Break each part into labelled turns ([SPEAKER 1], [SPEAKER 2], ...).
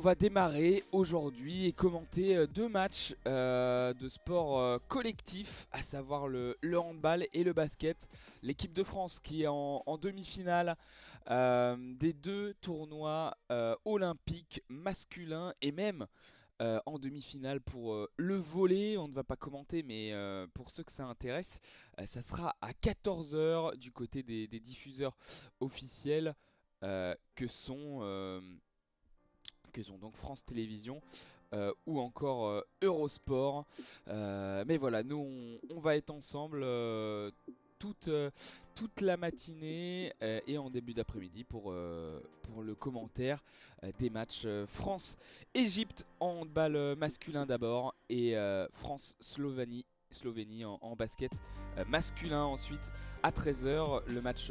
[SPEAKER 1] On va démarrer aujourd'hui et commenter deux matchs de sport collectif, à savoir le handball et le basket. L'équipe de France qui est en demi-finale des deux tournois olympiques masculins et même en demi-finale pour le volley. On ne va pas commenter, mais pour ceux que ça intéresse, ça sera à 14 heures du côté des diffuseurs officiels que sont donc France Télévisions ou encore Eurosport. Mais voilà, nous on va être ensemble toute la matinée et en début d'après-midi pour le commentaire des matchs France-Égypte en handball masculin d'abord et France-Slovénie en basket masculin ensuite. À 13 heures, le match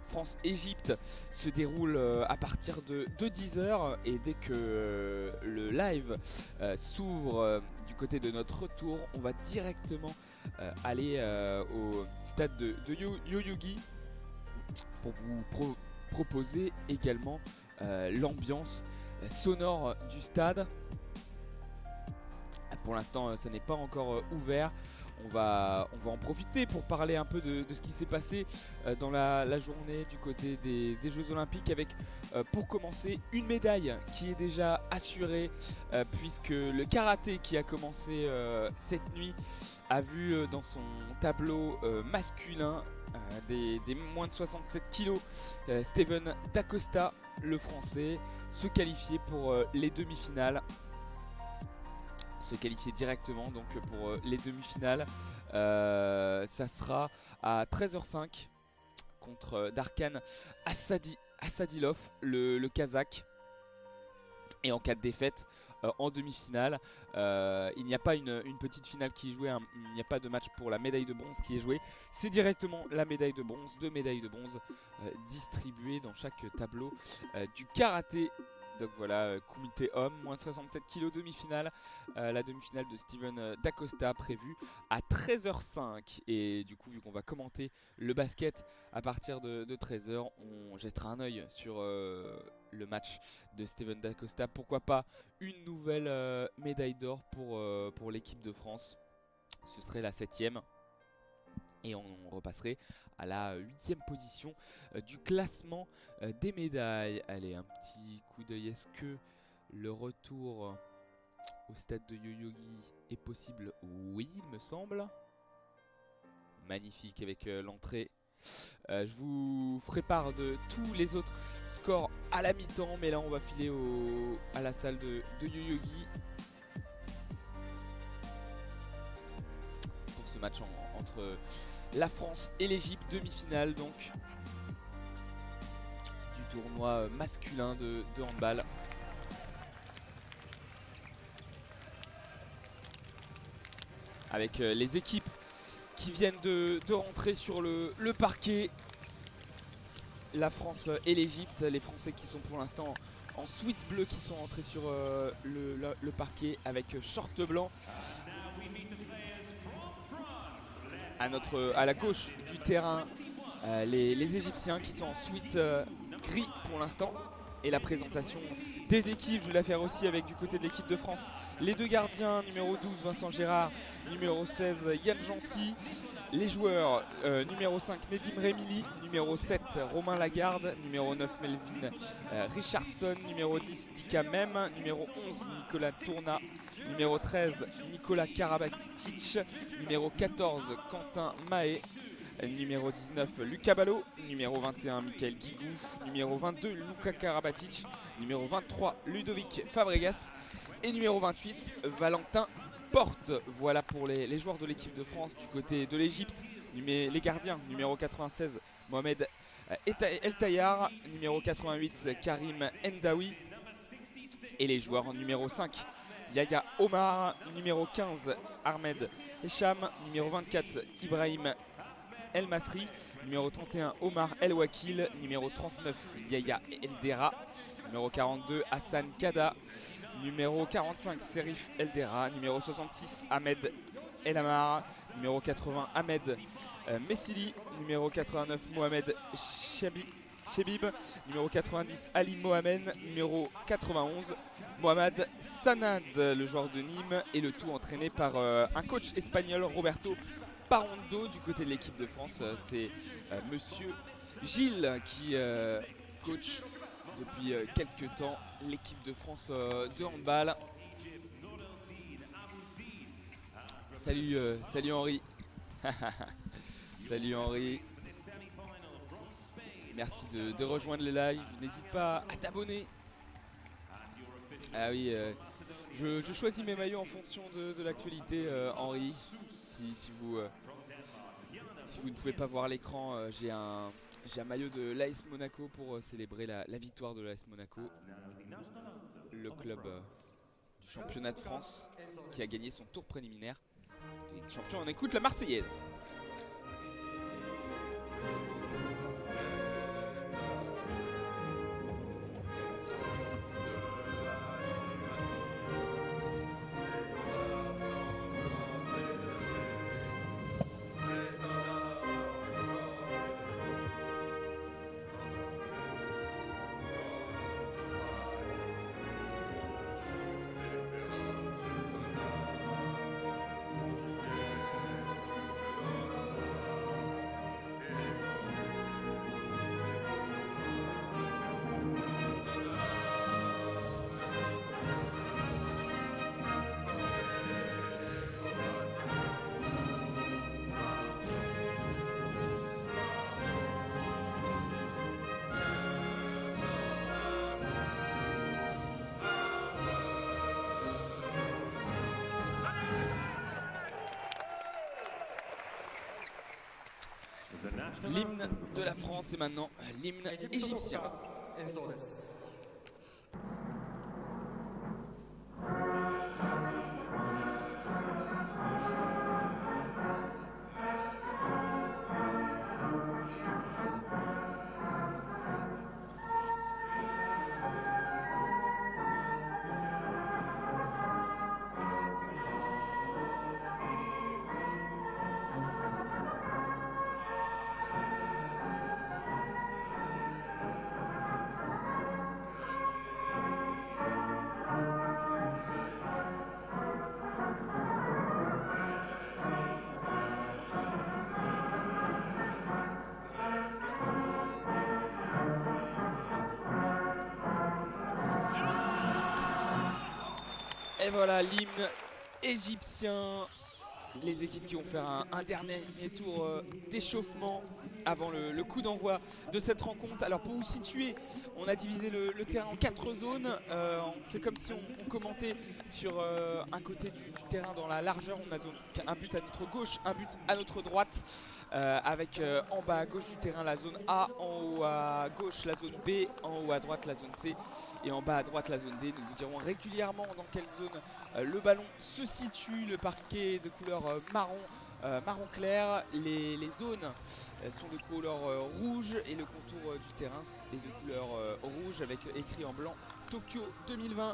[SPEAKER 1] France-Égypte se déroule à partir de 10 heures et dès que le live s'ouvre du côté de notre retour, on va directement aller au stade de Yoyogi pour vous proposer également l'ambiance sonore du stade. Pour l'instant, ça n'est pas encore ouvert. On va en profiter pour parler un peu de ce qui s'est passé dans la journée du côté des Jeux Olympiques avec, pour commencer, une médaille qui est déjà assurée puisque le karaté qui a commencé cette nuit a vu dans son tableau masculin des moins de 67 kilos Steven Dacosta, le français, se qualifier pour les demi-finales. Se qualifier directement donc pour les demi-finales. Ça sera à 13h05 contre Darkan Assadilov, le Kazakh. Et en cas de défaite en demi-finale, il n'y a pas une petite finale qui est jouée, il n'y a pas de match pour la médaille de bronze qui est jouée. C'est directement la médaille de bronze, 2 médailles de bronze distribuées dans chaque tableau du karaté. Donc voilà, comité homme, moins de 67 kg, demi-finale. La demi-finale de Steven Dacosta prévue à 13h05. Et du coup, vu qu'on va commenter le basket à partir de 13h, on jettera un œil sur le match de Steven Dacosta. Pourquoi pas une nouvelle médaille d'or pour l'équipe de France. Ce serait la 7e. Et on repasserait à la 8e position du classement des médailles. Allez, un petit coup d'œil. Est-ce que le retour au stade de Yoyogi est possible? Oui, il me semble. Magnifique avec l'entrée. Je vous ferai part de tous les autres scores à la mi-temps. Mais là, on va filer à la salle de Yoyogi pour ce match entre la France et l'Égypte, demi-finale donc du tournoi masculin de handball. Avec les équipes qui viennent de rentrer sur le parquet. La France et l'Égypte, les Français qui sont pour l'instant en sweat bleu qui sont rentrés sur le parquet avec short blanc. À la gauche du terrain, les Égyptiens qui sont en sweat gris pour l'instant. Et la présentation des équipes, je vais la faire aussi avec du côté de l'équipe de France. Les deux gardiens, numéro 12 Vincent Gérard, numéro 16 Yann Gentil. Les joueurs, numéro 5 Nedim Remili, numéro 7 Romain Lagarde, numéro 9 Melvin Richardson, numéro 10 Dika Mem, numéro 11 Nicolas Tourna, numéro 13 Nicolas Karabatic, numéro 14 Quentin Mahé, numéro 19 Lucas Ballot, numéro 21 Michael Guigou, numéro 22 Luka Karabatic, numéro 23 Ludovic Fabregas et numéro 28 Valentin Porte. Voilà pour les joueurs de l'équipe de France. Du côté de l'Égypte, les gardiens, numéro 96 Mohamed El Tayar, numéro 88 Karim Endawi et les joueurs numéro 5 Yaya Omar, numéro 15 Ahmed Echam, numéro 24 Ibrahim El Masri, numéro 31 Omar El Wakil, numéro 39 Yaya Eldera, numéro 42 Hassan Kada, numéro 45 Serif Eldera, numéro 66 Ahmed El Amar, numéro 80 Ahmed Messili, numéro 89 Mohamed Chebib, numéro 90 Ali Mohamed, numéro 91 Mohamed Sanad, le joueur de Nîmes, et le tout entraîné par un coach espagnol, Roberto Parondo. Du côté de l'équipe de France, c'est monsieur Gilles qui coach depuis quelques temps l'équipe de France de handball. Salut, salut Henri. Salut Henri. Merci de rejoindre le live. N'hésite pas à t'abonner. Ah oui, je choisis mes maillots en fonction de l'actualité, Henri. Si vous ne pouvez pas voir l'écran, j'ai un maillot de l'AS Monaco pour célébrer la victoire de l'AS Monaco, le club du championnat de France qui a gagné son tour préliminaire. Champion, on écoute la Marseillaise. L'hymne de la France et maintenant l'hymne égyptien. Et voilà l'hymne égyptien. Les équipes qui vont faire un dernier tour d'échauffement avant le coup d'envoi de cette rencontre. Alors pour vous situer, on a divisé le terrain en 4 zones. On fait comme si on commentait sur un côté du terrain dans la largeur. On a donc un but à notre gauche, un but à notre droite. Avec en bas à gauche du terrain la zone A, en haut à gauche la zone B, en haut à droite la zone C et en bas à droite la zone D. Nous vous dirons régulièrement dans quelle zone le ballon se situe. Le parquet de couleur marron, marron clair. Les zones sont de couleur rouge et le contour du terrain est de couleur rouge avec écrit en blanc Tokyo 2020.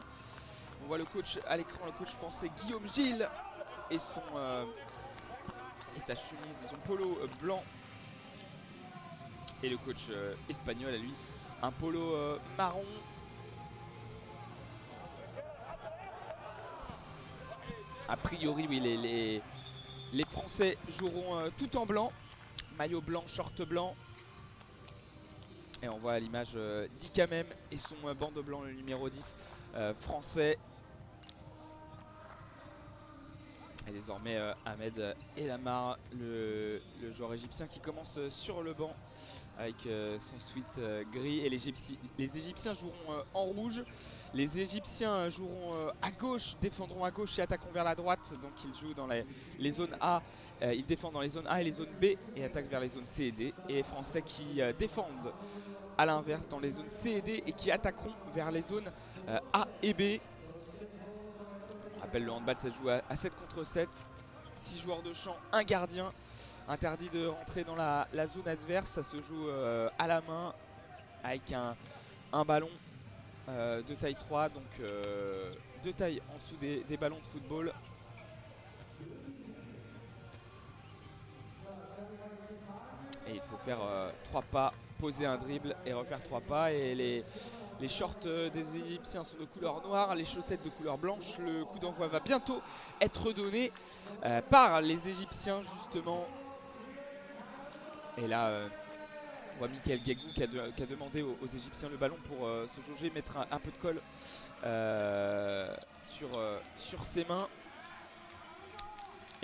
[SPEAKER 1] On voit le coach à l'écran, le coach français Guillaume Gilles et sa chemise, son polo blanc, et le coach espagnol à lui un polo marron. A priori oui, les Français joueront tout en blanc, maillot blanc, short blanc, et on voit à l'image Dikamem et son bandeau blanc, le numéro 10 français. Et désormais Ahmed Elamar, le joueur égyptien qui commence sur le banc avec son sweat gris. Et les Égyptiens joueront en rouge. Les Égyptiens joueront à gauche, défendront à gauche et attaqueront vers la droite. Donc ils jouent dans les zones A. Ils défendent dans les zones A et les zones B et attaquent vers les zones C et D. Et les Français qui défendent à l'inverse dans les zones C et D et qui attaqueront vers les zones A et B. On rappelle, le handball ça se joue à 7 contre 7, 6 joueurs de champ, un gardien, interdit de rentrer dans la zone adverse. Ça se joue à la main avec un ballon de taille 3, donc 2 tailles en dessous des ballons de football. Et il faut faire 3 pas poser un dribble et refaire 3 pas. Et les shorts des Égyptiens sont de couleur noire, les chaussettes de couleur blanche. Le coup d'envoi va bientôt être donné par les Égyptiens justement. Et là, on voit Michael Guégou qui a demandé aux Égyptiens le ballon pour se jauger, mettre un peu de colle sur ses mains.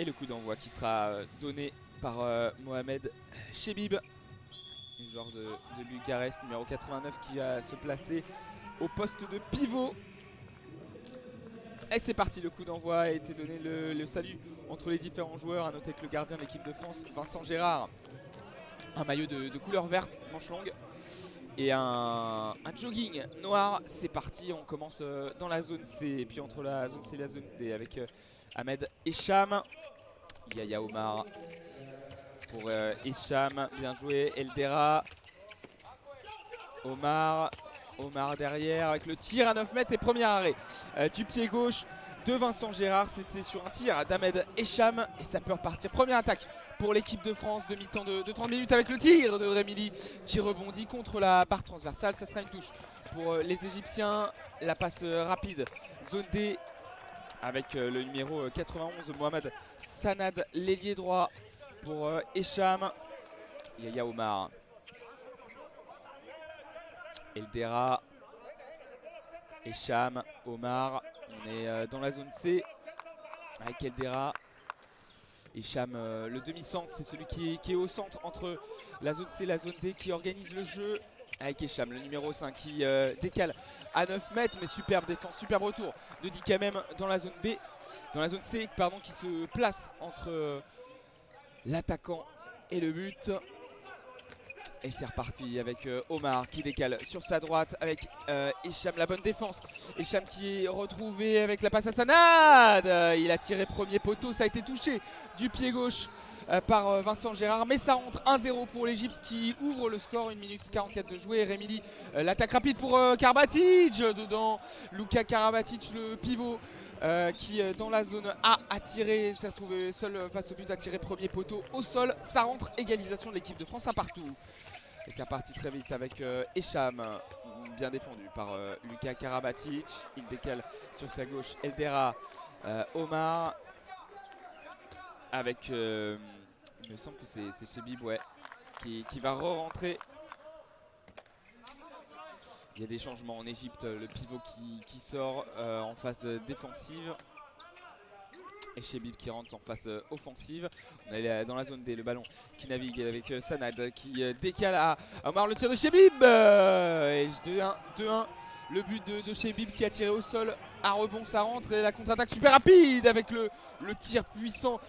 [SPEAKER 1] Et le coup d'envoi qui sera donné par Mohamed Chebib, le joueur de Bucarest, numéro 89, qui va se placer au poste de pivot. Et c'est parti, le coup d'envoi a été donné, le salut entre les différents joueurs. A noter que le gardien de l'équipe de France, Vincent Gérard, un maillot de couleur verte, manche longue, et un jogging noir. C'est parti, on commence dans la zone C, et puis entre la zone C et la zone D avec Ahmed Hicham. Yaya Omar pour Hicham, bien joué. Eldera, Omar derrière avec le tir à 9 mètres et premier arrêt du pied gauche de Vincent Gérard. C'était sur un tir d'Ahmed Hicham et ça peut repartir. Première attaque pour l'équipe de France, demi-temps de 30 minutes avec le tir de Rémili qui rebondit contre la barre transversale. Ça sera une touche pour les Égyptiens. La passe rapide, zone D, avec le numéro 91, Mohamed Sanad, l'ailier droit pour Hicham. Yaya Omar, Eldera, Hicham, Omar. On est dans la zone C avec Eldera. Hicham, le demi-centre, c'est celui qui est au centre entre la zone C et la zone D, qui organise le jeu avec Hicham, le numéro 5, qui décale à 9 mètres, mais superbe défense, superbe retour de Dikamem dans la zone B, dans la zone C, pardon, qui se place entre l'attaquant et le but. Et c'est reparti avec Omar qui décale sur sa droite avec Hicham, la bonne défense. Hicham qui est retrouvé avec la passe à Sanad. Il a tiré premier poteau, ça a été touché du pied gauche par Vincent Gérard. Mais ça rentre 1-0 pour l'Égypte qui ouvre le score, 1 minute 44 de jouer. Rémili, l'attaque rapide pour Karabatic. Dedans, Luka Karabatic, le pivot. Qui dans la zone A a tiré, s'est retrouvé seul face au but, a tiré premier poteau au sol. Ça rentre, égalisation de l'équipe de France, un partout. Et c'est reparti très vite avec Hicham, bien défendu par Luka Karabatic. Il décale sur sa gauche Eldera, Omar avec, il me semble que c'est Chebib, ouais, qui va re-rentrer. Il y a des changements en Égypte, le pivot qui sort en phase défensive et Chebib qui rentre en phase offensive. On est dans la zone D, le ballon qui navigue avec Sanad qui décale à Omar, le tir de Chebib et 2-1. Le but de Chebib qui a tiré au sol, à rebond ça rentre et la contre-attaque super rapide avec le tir puissant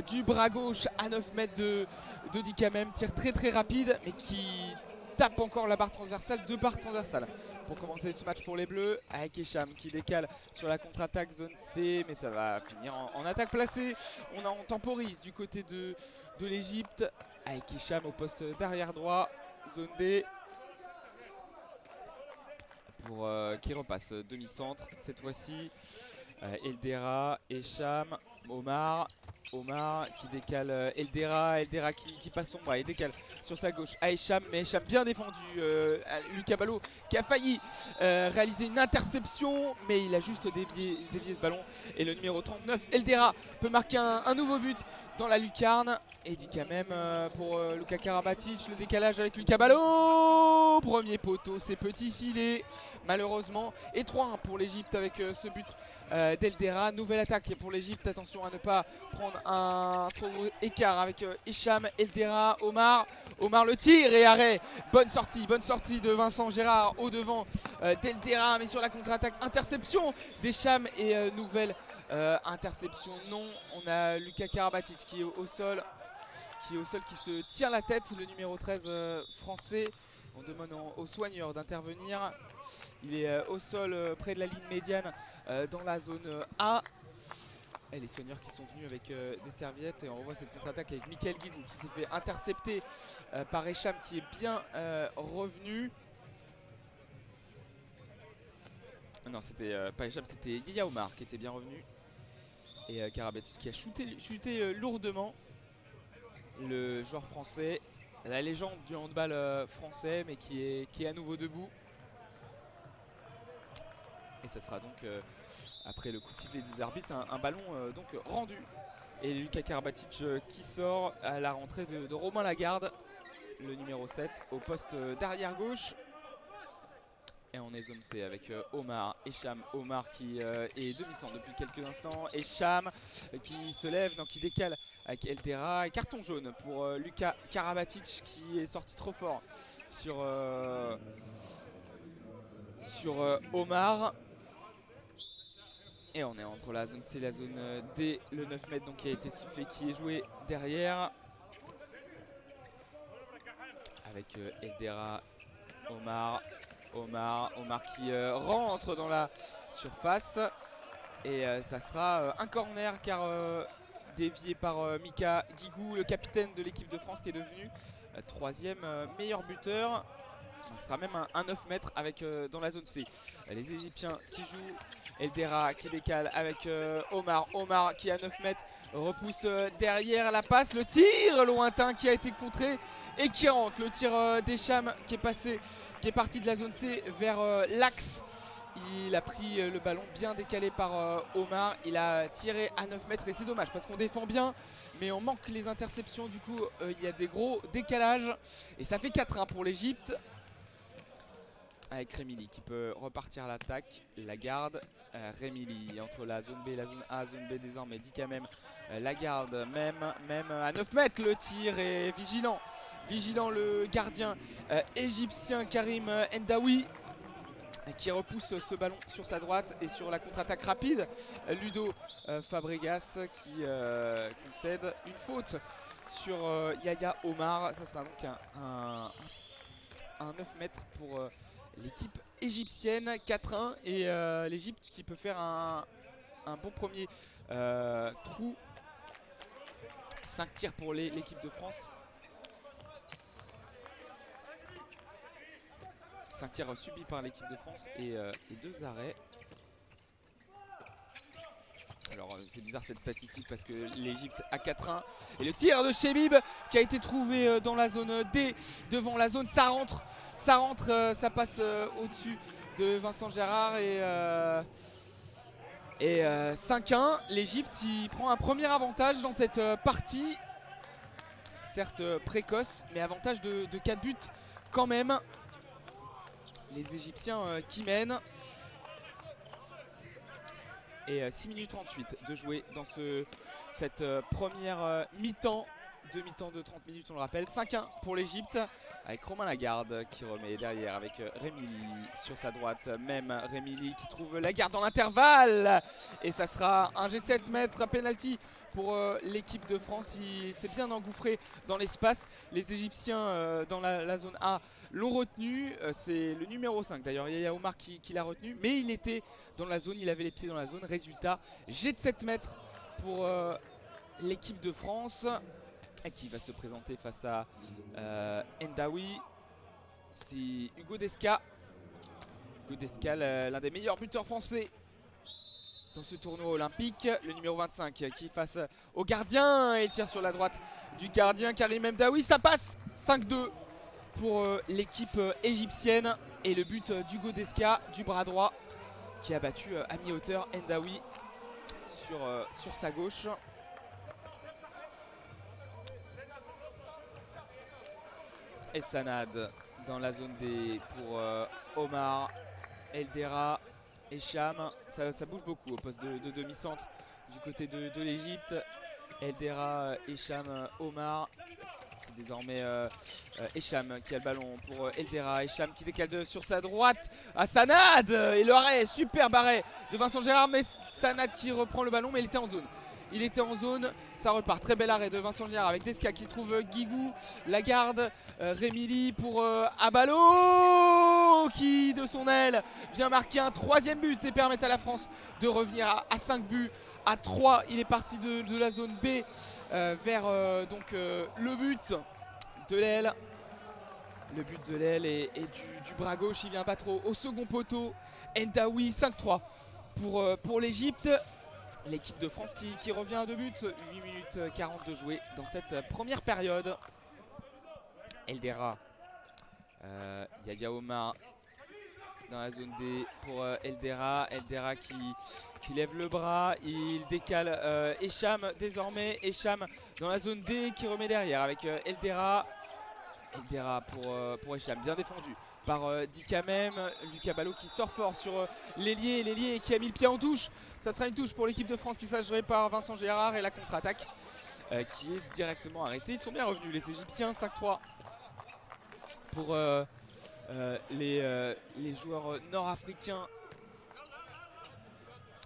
[SPEAKER 1] du bras gauche à 9 mètres de Dikamem. Tir très rapide mais qui tape encore la barre transversale, 2 barres transversales pour commencer ce match pour les Bleus, avec Hicham qui décale sur la contre-attaque zone C, mais ça va finir en attaque placée. On temporise du côté de l'Égypte avec Hicham au poste d'arrière droit, zone D, pour qui repasse demi-centre cette fois-ci. Eldera, Hicham, Omar qui décale Eldera qui passe son bras et décale sur sa gauche à Hicham, mais Hicham bien défendu. Lucas Ballot qui a failli réaliser une interception, mais il a juste dévié ce ballon. Et le numéro 39, Eldera, peut marquer un nouveau but dans la lucarne. Et dit quand même pour Luka Karabatic, le décalage avec Lucas Ballot. Premier poteau, c'est petit filet malheureusement. Et 3-1 pour l'Égypte avec ce but d'Eldera. Nouvelle attaque pour l'Égypte, attention à ne pas prendre un trop gros écart avec Hicham, Eldera, Omar le tir et arrêt. Bonne sortie de Vincent Gérard au devant d'Eldera, mais sur la contre-attaque, interception d'Hicham et nouvelle interception. Non, on a Luka Karabatic qui est au sol, qui se tient la tête, le numéro 13 français. On demande aux soigneurs d'intervenir. Il est au sol près de la ligne médiane dans la zone A. Et les soigneurs qui sont venus avec des serviettes. Et on revoit cette contre-attaque avec Michael Guigou qui s'est fait intercepter par Hicham qui est bien revenu. Non, c'était pas Hicham, c'était Yaya Omar qui était bien revenu. Et Karabatic qui a chuté lourdement, le joueur français. la légende du handball français, mais qui est à nouveau debout. Et ça sera donc, après le coup de sifflet des arbitres, un ballon donc rendu. Et Luka Karabatic qui sort à la rentrée de Romain Lagarde, le numéro 7, au poste d'arrière gauche. Et on est zone C avec Omar, Esham, Omar qui est demi-centre depuis quelques instants. Esham qui se lève, donc qui décale avec Eldera. Et carton jaune pour Luka Karabatic qui est sorti trop fort sur Omar. Et on est entre la zone C et la zone D, le 9 mètres donc qui a été sifflé, qui est joué derrière. Avec Eldera, Omar qui rentre dans la surface. Et ça sera un corner car dévié par Mika Guigou, le capitaine de l'équipe de France qui est devenu troisième meilleur buteur. Ça sera même un 9 mètres avec, dans la zone C. Les Égyptiens qui jouent. Eldera qui décale avec Omar qui à 9 mètres repousse derrière la passe. Le tir lointain qui a été contré et qui rentre. Le tir d'Esham qui est parti de la zone C vers l'axe. Il a pris le ballon bien décalé par Omar. Il a tiré à 9 mètres et c'est dommage parce qu'on défend bien. Mais on manque les interceptions. Du coup, il y a des gros décalages. Et ça fait 4-1 pour l'Égypte. Avec Remili qui peut repartir à l'attaque. Lagarde, Remili entre la zone B et la zone A. Zone B désormais, dit quand même Lagarde, même à 9 mètres. Le tir est vigilant le gardien égyptien Karim Endaoui qui repousse ce ballon sur sa droite. Et sur la contre-attaque rapide, Ludo Fabregas qui concède une faute sur Yaya Omar. Ça sera donc un 9 mètres pour l'équipe égyptienne. 4-1 et l'Égypte qui peut faire un bon premier trou. 5 tirs pour l'équipe de France. 5 tirs subis par l'équipe de France et 2 arrêts. Alors c'est bizarre cette statistique parce que l'Égypte a 4-1. Et le tir de Chebib qui a été trouvé dans la zone D devant la zone. Ça rentre, ça passe au-dessus de Vincent Gérard et 5-1. L'Égypte qui prend un premier avantage dans cette partie. Certes précoce, mais avantage de 4 buts quand même. Les Égyptiens qui mènent. Et 6 minutes 38 de jouer dans cette première mi-temps. 2 mi-temps de 30 minutes, on le rappelle. 5-1 pour l'Égypte avec Romain Lagarde qui remet derrière avec Remili sur sa droite. Même Remili qui trouve Lagarde dans l'intervalle. Et ça sera un jet de 7 mètres, un penalty pour l'équipe de France. Il s'est bien engouffré dans l'espace. Les Égyptiens dans la zone A l'ont retenu. C'est le numéro 5 d'ailleurs, Yaya Omar qui l'a retenu. Mais il était dans la zone, il avait les pieds dans la zone. Résultat, jet de 7 mètres pour l'équipe de France. Qui va se présenter face à Endaoui. C'est Hugo Desca. Hugo Desca, l'un des meilleurs buteurs français dans ce tournoi olympique. Le numéro 25 qui est face au gardien. Et il tire sur la droite du gardien Karim Endaoui. Ça passe 5-2 pour l'équipe égyptienne. Et le but d'Hugo Desca du bras droit qui a battu à mi-hauteur Endaoui sur sa gauche. Et Sanad dans la zone D pour Omar, Eldera, Esham. Ça bouge beaucoup au poste de demi-centre du côté de l'Égypte. Eldera, Esham, Omar. C'est désormais Esham qui a le ballon pour Eldera. Esham qui décale sur sa droite à Sanad. Et l'arrêt, superbe arrêt de Vincent Gérard. Mais Sanad qui reprend le ballon, mais il était en zone. Il était en zone, ça repart. Très bel arrêt de Vincent Gérard avec Desca qui trouve Guigou, Lagarde, Remili pour Abalo qui de son aile vient marquer un 3e but et permettre à la France de revenir à 5 buts à 3. Il est parti de la zone B vers donc le but de l'aile. Le but de l'aile et du bras gauche, il vient pas trop au second poteau. Endaoui 5-3 pour l'Égypte. L'équipe de France qui revient à 2 buts. 8 minutes 40 de jouer dans cette première période. Eldera. Yaya Omar dans la zone D pour Eldera. Eldera qui lève le bras. Il décale Esham désormais. Esham dans la zone D qui remet derrière avec Eldera. Eldera pour Esham, bien défendu par Dikamem. Lucas Ballot qui sort fort sur l'ailier. L'ailier qui a mis le pied en touche. Ça sera une touche pour l'équipe de France qui sera jouée par Vincent Gérard. Et la contre-attaque qui est directement arrêtée. Ils sont bien revenus les Égyptiens. 5-3 pour les joueurs nord-africains.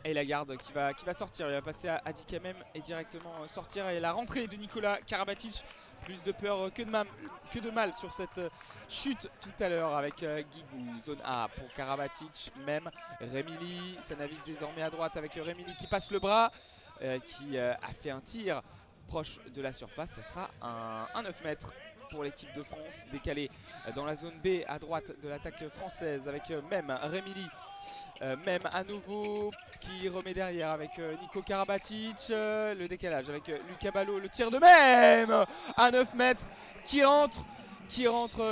[SPEAKER 1] Et la garde qui va sortir. Il va passer à Dikamem et directement sortir. Et la rentrée de Nicolas Karabatic. Plus de peur que de mal sur cette chute tout à l'heure avec Guigou. Zone A pour Karabatic. Même Remili. Ça navigue désormais à droite avec Remili qui passe le bras. Qui a fait un tir proche de la surface. Ça sera un 9 mètres pour l'équipe de France, décalé dans la zone B à droite de l'attaque française avec même Remili, même à nouveau qui remet derrière avec Nico Karabatic, le décalage avec Lucas Ballot, le tir de même à 9 mètres qui rentre,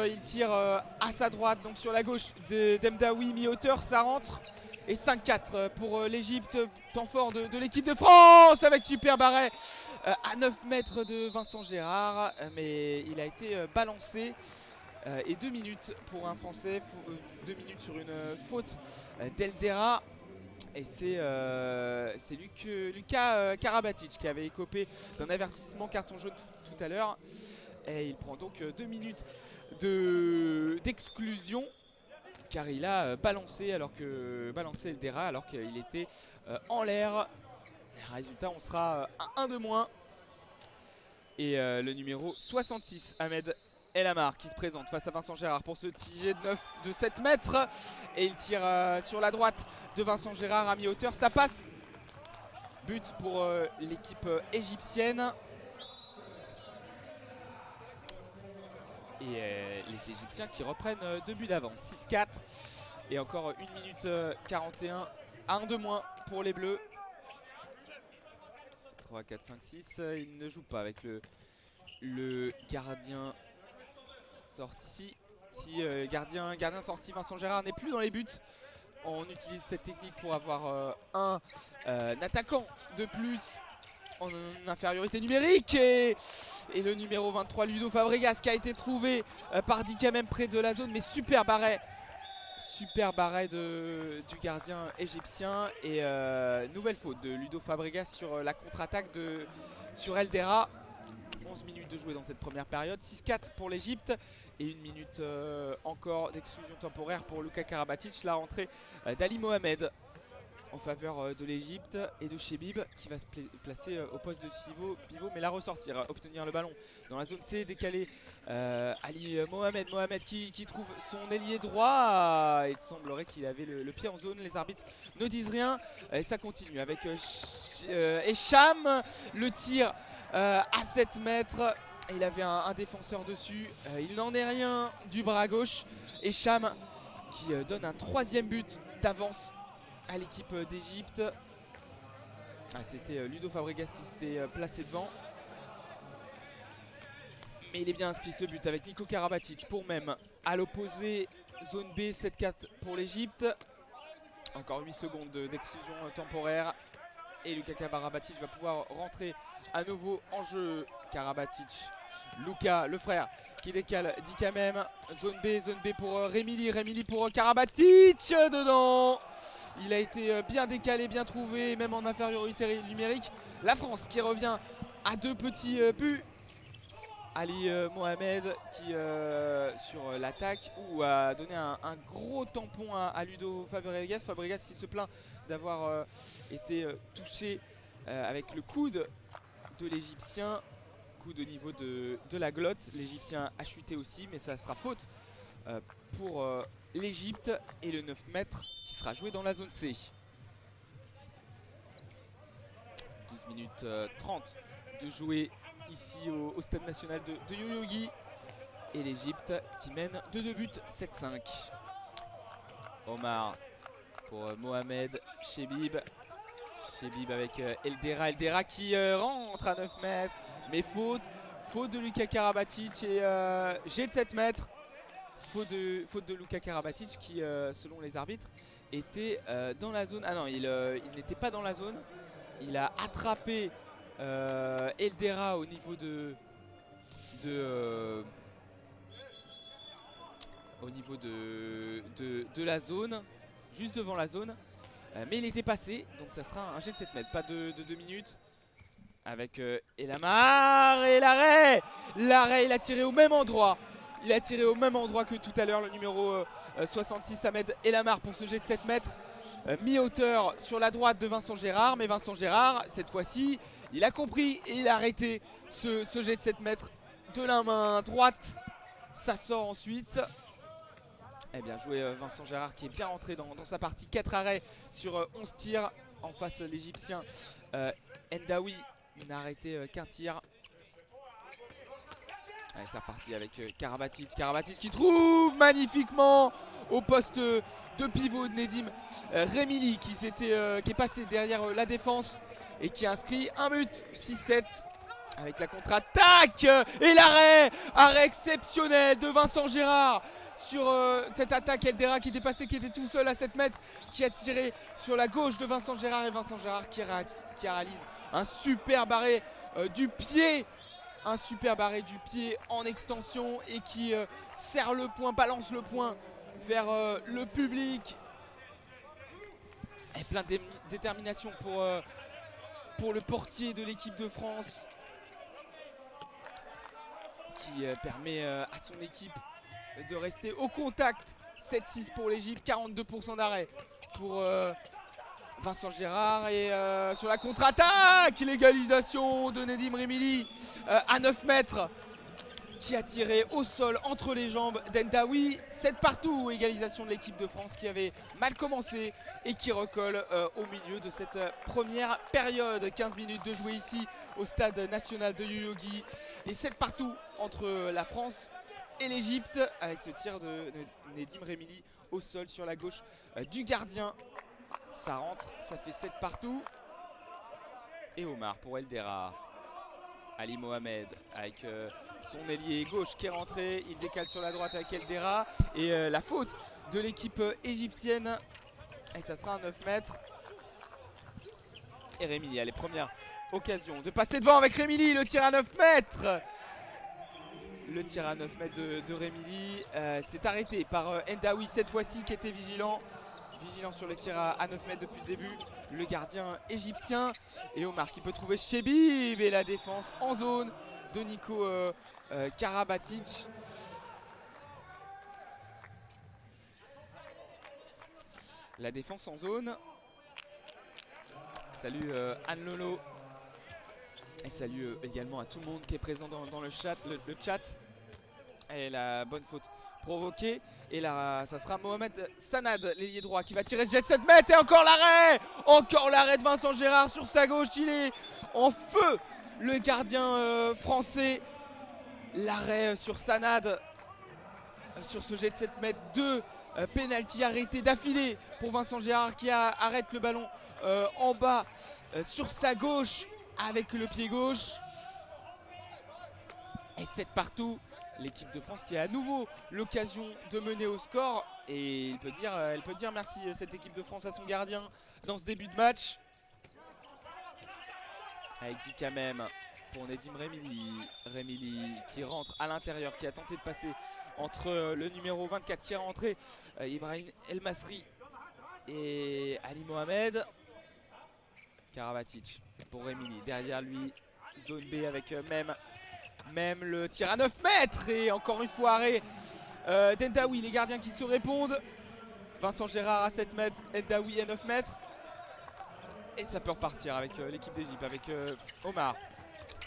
[SPEAKER 1] il tire à sa droite, donc sur la gauche d'Emdaoui, mi-hauteur, ça rentre. Et 5-4 pour l'Égypte, temps fort de l'équipe de France avec super barret à 9 mètres de Vincent Gérard. Mais il a été balancé. Et 2 minutes pour un Français, 2 minutes sur une faute d'Eldera. Et c'est Lucas Karabatic qui avait écopé d'un avertissement carton jaune tout à l'heure. Et il prend donc 2 minutes d'exclusion. Car il a balancé Eldera alors qu'il était en l'air. Résultat, on sera à 1 de moins. Et le numéro 66, Ahmed El Amar, qui se présente face à Vincent Gérard pour ce tir de 7 mètres. Et il tire sur la droite de Vincent Gérard à mi-hauteur. Ça passe. But pour l'équipe égyptienne. Et les Égyptiens qui reprennent 2 buts d'avance, 6-4. Et encore 1 minute 41, 1 de moins pour les Bleus. 3, 4, 5, 6. Il ne joue pas avec le gardien sorti. Si gardien sorti, Vincent Gérard n'est plus dans les buts. On utilise cette technique pour avoir un attaquant de plus en infériorité numérique et le numéro 23 Ludo Fabregas qui a été trouvé par Dikamem près de la zone, mais super barret du gardien égyptien. Et nouvelle faute de Ludo Fabregas sur la contre-attaque sur Eldera. 11 minutes de jouer dans cette première période, 6-4 pour l'Égypte et 1 minute encore d'exclusion temporaire pour Lucas Karabatic. La rentrée d'Ali Mohamed en faveur de l'Égypte et de Chebib qui va se placer au poste de pivot mais la ressortir, obtenir le ballon dans la zone C, décalé Ali Mohamed qui trouve son ailier droit. Il semblerait qu'il avait le pied en zone, les arbitres ne disent rien et ça continue avec Esham, le tir à 7 mètres. Il avait un défenseur dessus, il n'en est rien du bras gauche. Esham qui donne un 3e but d'avance à l'équipe d'Égypte. C'était Ludo Fabregas qui s'était placé devant. Mais il est bien inscrit ce but avec Nico Karabatic pour même à l'opposé. Zone B, 7-4 pour l'Égypte. Encore 8 secondes d'exclusion temporaire. Et Lucas Karabatic va pouvoir rentrer à nouveau en jeu. Karabatic, Lucas, le frère, qui décale Dikamem. Zone B pour Remili pour Karabatic. Dedans. Il a été bien décalé, bien trouvé, même en infériorité numérique. La France qui revient à 2 petits buts. Ali Mohamed qui sur l'attaque a donné un gros tampon à Ludo Fabregas. Fabregas qui se plaint d'avoir été touché avec le coude de l'Égyptien. Coude au niveau de la glotte. L'Égyptien a chuté aussi, mais ça sera faute pour l'Égypte et le 9 mètres qui sera joué dans la zone C. 12 minutes 30 de jouer ici au stade national de Yoyogi. Et l'Égypte qui mène de 2 buts, 7-5. Omar pour Mohamed, Chebib avec Eldera qui rentre à 9 mètres. Mais faute Faute de Luka Karabatic et jet de 7 mètres. Faute de Luka Karabatic qui, selon les arbitres, était dans la zone. Ah non, il n'était pas dans la zone. Il a attrapé Eldera au niveau de la zone, juste devant la zone. Mais il était passé, donc ça sera un jet de 7 mètres, pas de 2 minutes. Avec Elamar et l'arrêt. L'arrêt, il a tiré au même endroit. Il a tiré au même endroit que tout à l'heure, le numéro 66, Ahmed Elamar, pour ce jet de 7 mètres. Mi-hauteur sur la droite de Vincent Gérard. Mais Vincent Gérard, cette fois-ci, il a compris et il a arrêté ce jet de 7 mètres de la main droite. Ça sort ensuite. Eh bien joué Vincent Gérard qui est bien rentré dans sa partie. 4 arrêts sur 11 tirs. En face l'Égyptien Endaoui n'a arrêté qu'un tir. Allez, c'est reparti avec Karabatic. Karabatic qui trouve magnifiquement au poste de pivot de Nedim Remili qui est passé derrière la défense et qui a inscrit un but. 6-7 avec la contre-attaque et l'arrêt. Arrêt exceptionnel de Vincent Gérard sur cette attaque. Eldera qui était passé, qui était tout seul à 7 mètres, qui a tiré sur la gauche de Vincent Gérard, et Vincent Gérard qui réalise un super arrêt du pied. Un super arrêt du pied en extension et qui serre le point, balance le point vers le public. Et plein de détermination pour le portier de l'équipe de France qui permet à son équipe de rester au contact. 7-6 pour l'Égypte, 42% d'arrêt pour Vincent Gérard. Et sur la contre-attaque, l'égalisation de Nedim Remili à 9 mètres qui a tiré au sol entre les jambes d'Endaoui. 7 partout, égalisation de l'équipe de France qui avait mal commencé et qui recolle au milieu de cette première période. 15 minutes de jouer ici au stade national de Yoyogi. Et 7 partout entre la France et l'Égypte avec ce tir de Nedim Remili au sol sur la gauche du gardien. Ça rentre, ça fait 7 partout. Et Omar pour Eldera. Ali Mohamed avec son ailier gauche qui est rentré. Il décale sur la droite avec Eldera. Et la faute de l'équipe égyptienne. Et ça sera un 9 mètres. Et Remili a les premières occasions de passer devant avec Remili. Le tir à 9 mètres. Le tir à 9 mètres de Remili. C'est arrêté par Endaoui cette fois-ci qui était vigilant. Vigilant sur les tirs à 9 mètres depuis le début. Le gardien égyptien. Et Omar qui peut trouver Chebib. Et la défense en zone de Nico Karabatic. La défense en zone. Salut Anne Lolo. Et salut également à tout le monde qui est présent dans le chat. Le chat. Et la bonne faute provoquée. Et là, ça sera Mohamed Sanad, l'ailier droit, qui va tirer ce jet 7 mètres. Et encore l'arrêt. Encore l'arrêt de Vincent Gérard sur sa gauche. Il est en feu, le gardien français. L'arrêt sur Sanad. Sur ce jet de 7 mètres. 2 pénalty arrêtés d'affilée pour Vincent Gérard qui arrête le ballon en bas sur sa gauche avec le pied gauche. Et 7 partout. L'équipe de France qui a à nouveau l'occasion de mener au score. Et elle peut dire merci cette équipe de France à son gardien dans ce début de match. Avec Dikamem pour Nedim Remili. Remili qui rentre à l'intérieur, qui a tenté de passer entre le numéro 24 qui est rentré, Ibrahim El Masri, et Ali Mohamed. Karabatic pour Remili. Derrière lui, zone B avec même le tir à 9 mètres. Et encore une fois arrêt d'Endaoui. Les gardiens qui se répondent. Vincent Gérard à 7 mètres, Endaoui à 9 mètres. Et ça peut repartir avec l'équipe d'Égypte, avec Omar.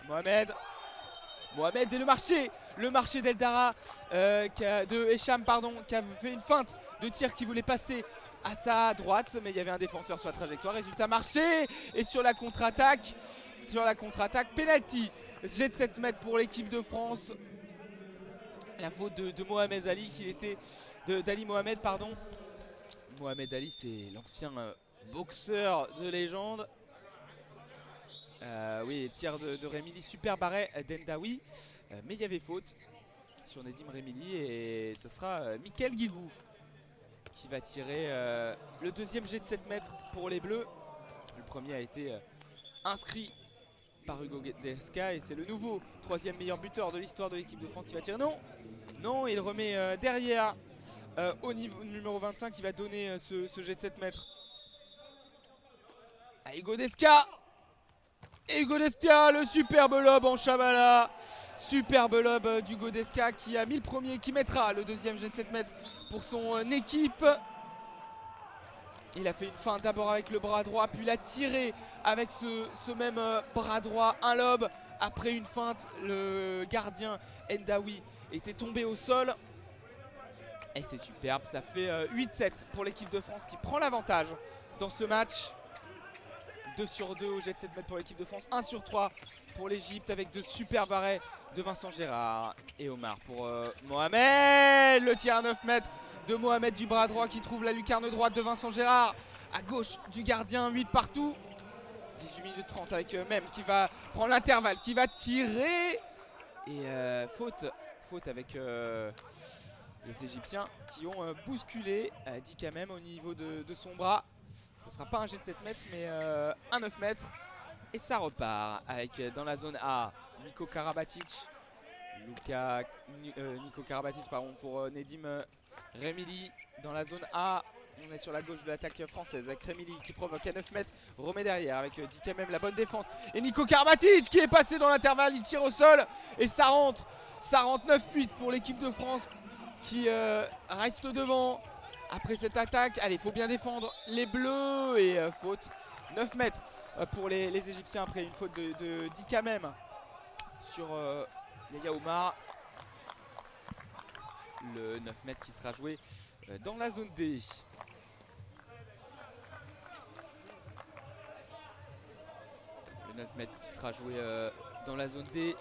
[SPEAKER 1] Mohamed et le marché d'Eldera, de Hicham pardon, qui a fait une feinte de tir qui voulait passer à sa droite, mais il y avait un défenseur sur la trajectoire. Résultat, marché. Et sur la contre-attaque, penalty. Jet de 7 mètres pour l'équipe de France. La faute de Mohamed Ali, d'Ali Mohamed, pardon. Mohamed Ali, c'est l'ancien boxeur de légende. Oui, tir de Remili, super arrêt d'Endaoui, mais il y avait faute sur Nedim Remili et ce sera Mickaël Guigou qui va tirer le deuxième jet de 7 mètres pour les Bleus. Le premier a été inscrit par Hugo Desca et c'est le nouveau troisième meilleur buteur de l'histoire de l'équipe de France qui va tirer. Non, non, il remet derrière au niveau numéro 25 qui va donner ce jet de 7 mètres à Hugo Desca. Et Hugo Desca, le superbe lob en Chavala. Superbe lob d'Hugo Desca qui a mis le premier, qui mettra le deuxième jet de 7 mètres pour son équipe. Il a fait une feinte d'abord avec le bras droit, puis il a tiré avec ce même bras droit un lob. Après une feinte, le gardien Endaoui était tombé au sol. Et c'est superbe, ça fait 8-7 pour l'équipe de France qui prend l'avantage dans ce match. 2 sur 2 au jet de 7 mètres pour l'équipe de France, 1 sur 3 pour l'Egypte avec de superbes arrêts de Vincent Gérard et Omar pour Mohamed. Le tir à 9 mètres de Mohamed du bras droit qui trouve la lucarne droite de Vincent Gérard à gauche du gardien, 8 partout. 18 minutes 30 avec Mem qui va prendre l'intervalle, qui va tirer et faute avec les Égyptiens qui ont bousculé Dika Mem au niveau de son bras. Ce ne sera pas un jet de 7 mètres mais un 9 mètres. Et ça repart avec dans la zone A Nico Karabatic. Nico Karabatic pardon, pour Nedim Remili dans la zone A. On est sur la gauche de l'attaque française avec Remili qui provoque à 9 mètres. Remet derrière avec Dika Mem, la bonne défense. Et Nico Karabatic qui est passé dans l'intervalle. Il tire au sol et ça rentre. Ça rentre 9-8 pour l'équipe de France qui reste devant. Après cette attaque, allez, il faut bien défendre les Bleus et faute. 9 mètres pour les Égyptiens après une faute de Dika Mem sur Yaya Omar. Le 9 mètres qui sera joué dans la zone D. Le 9 mètres qui sera joué dans la zone D.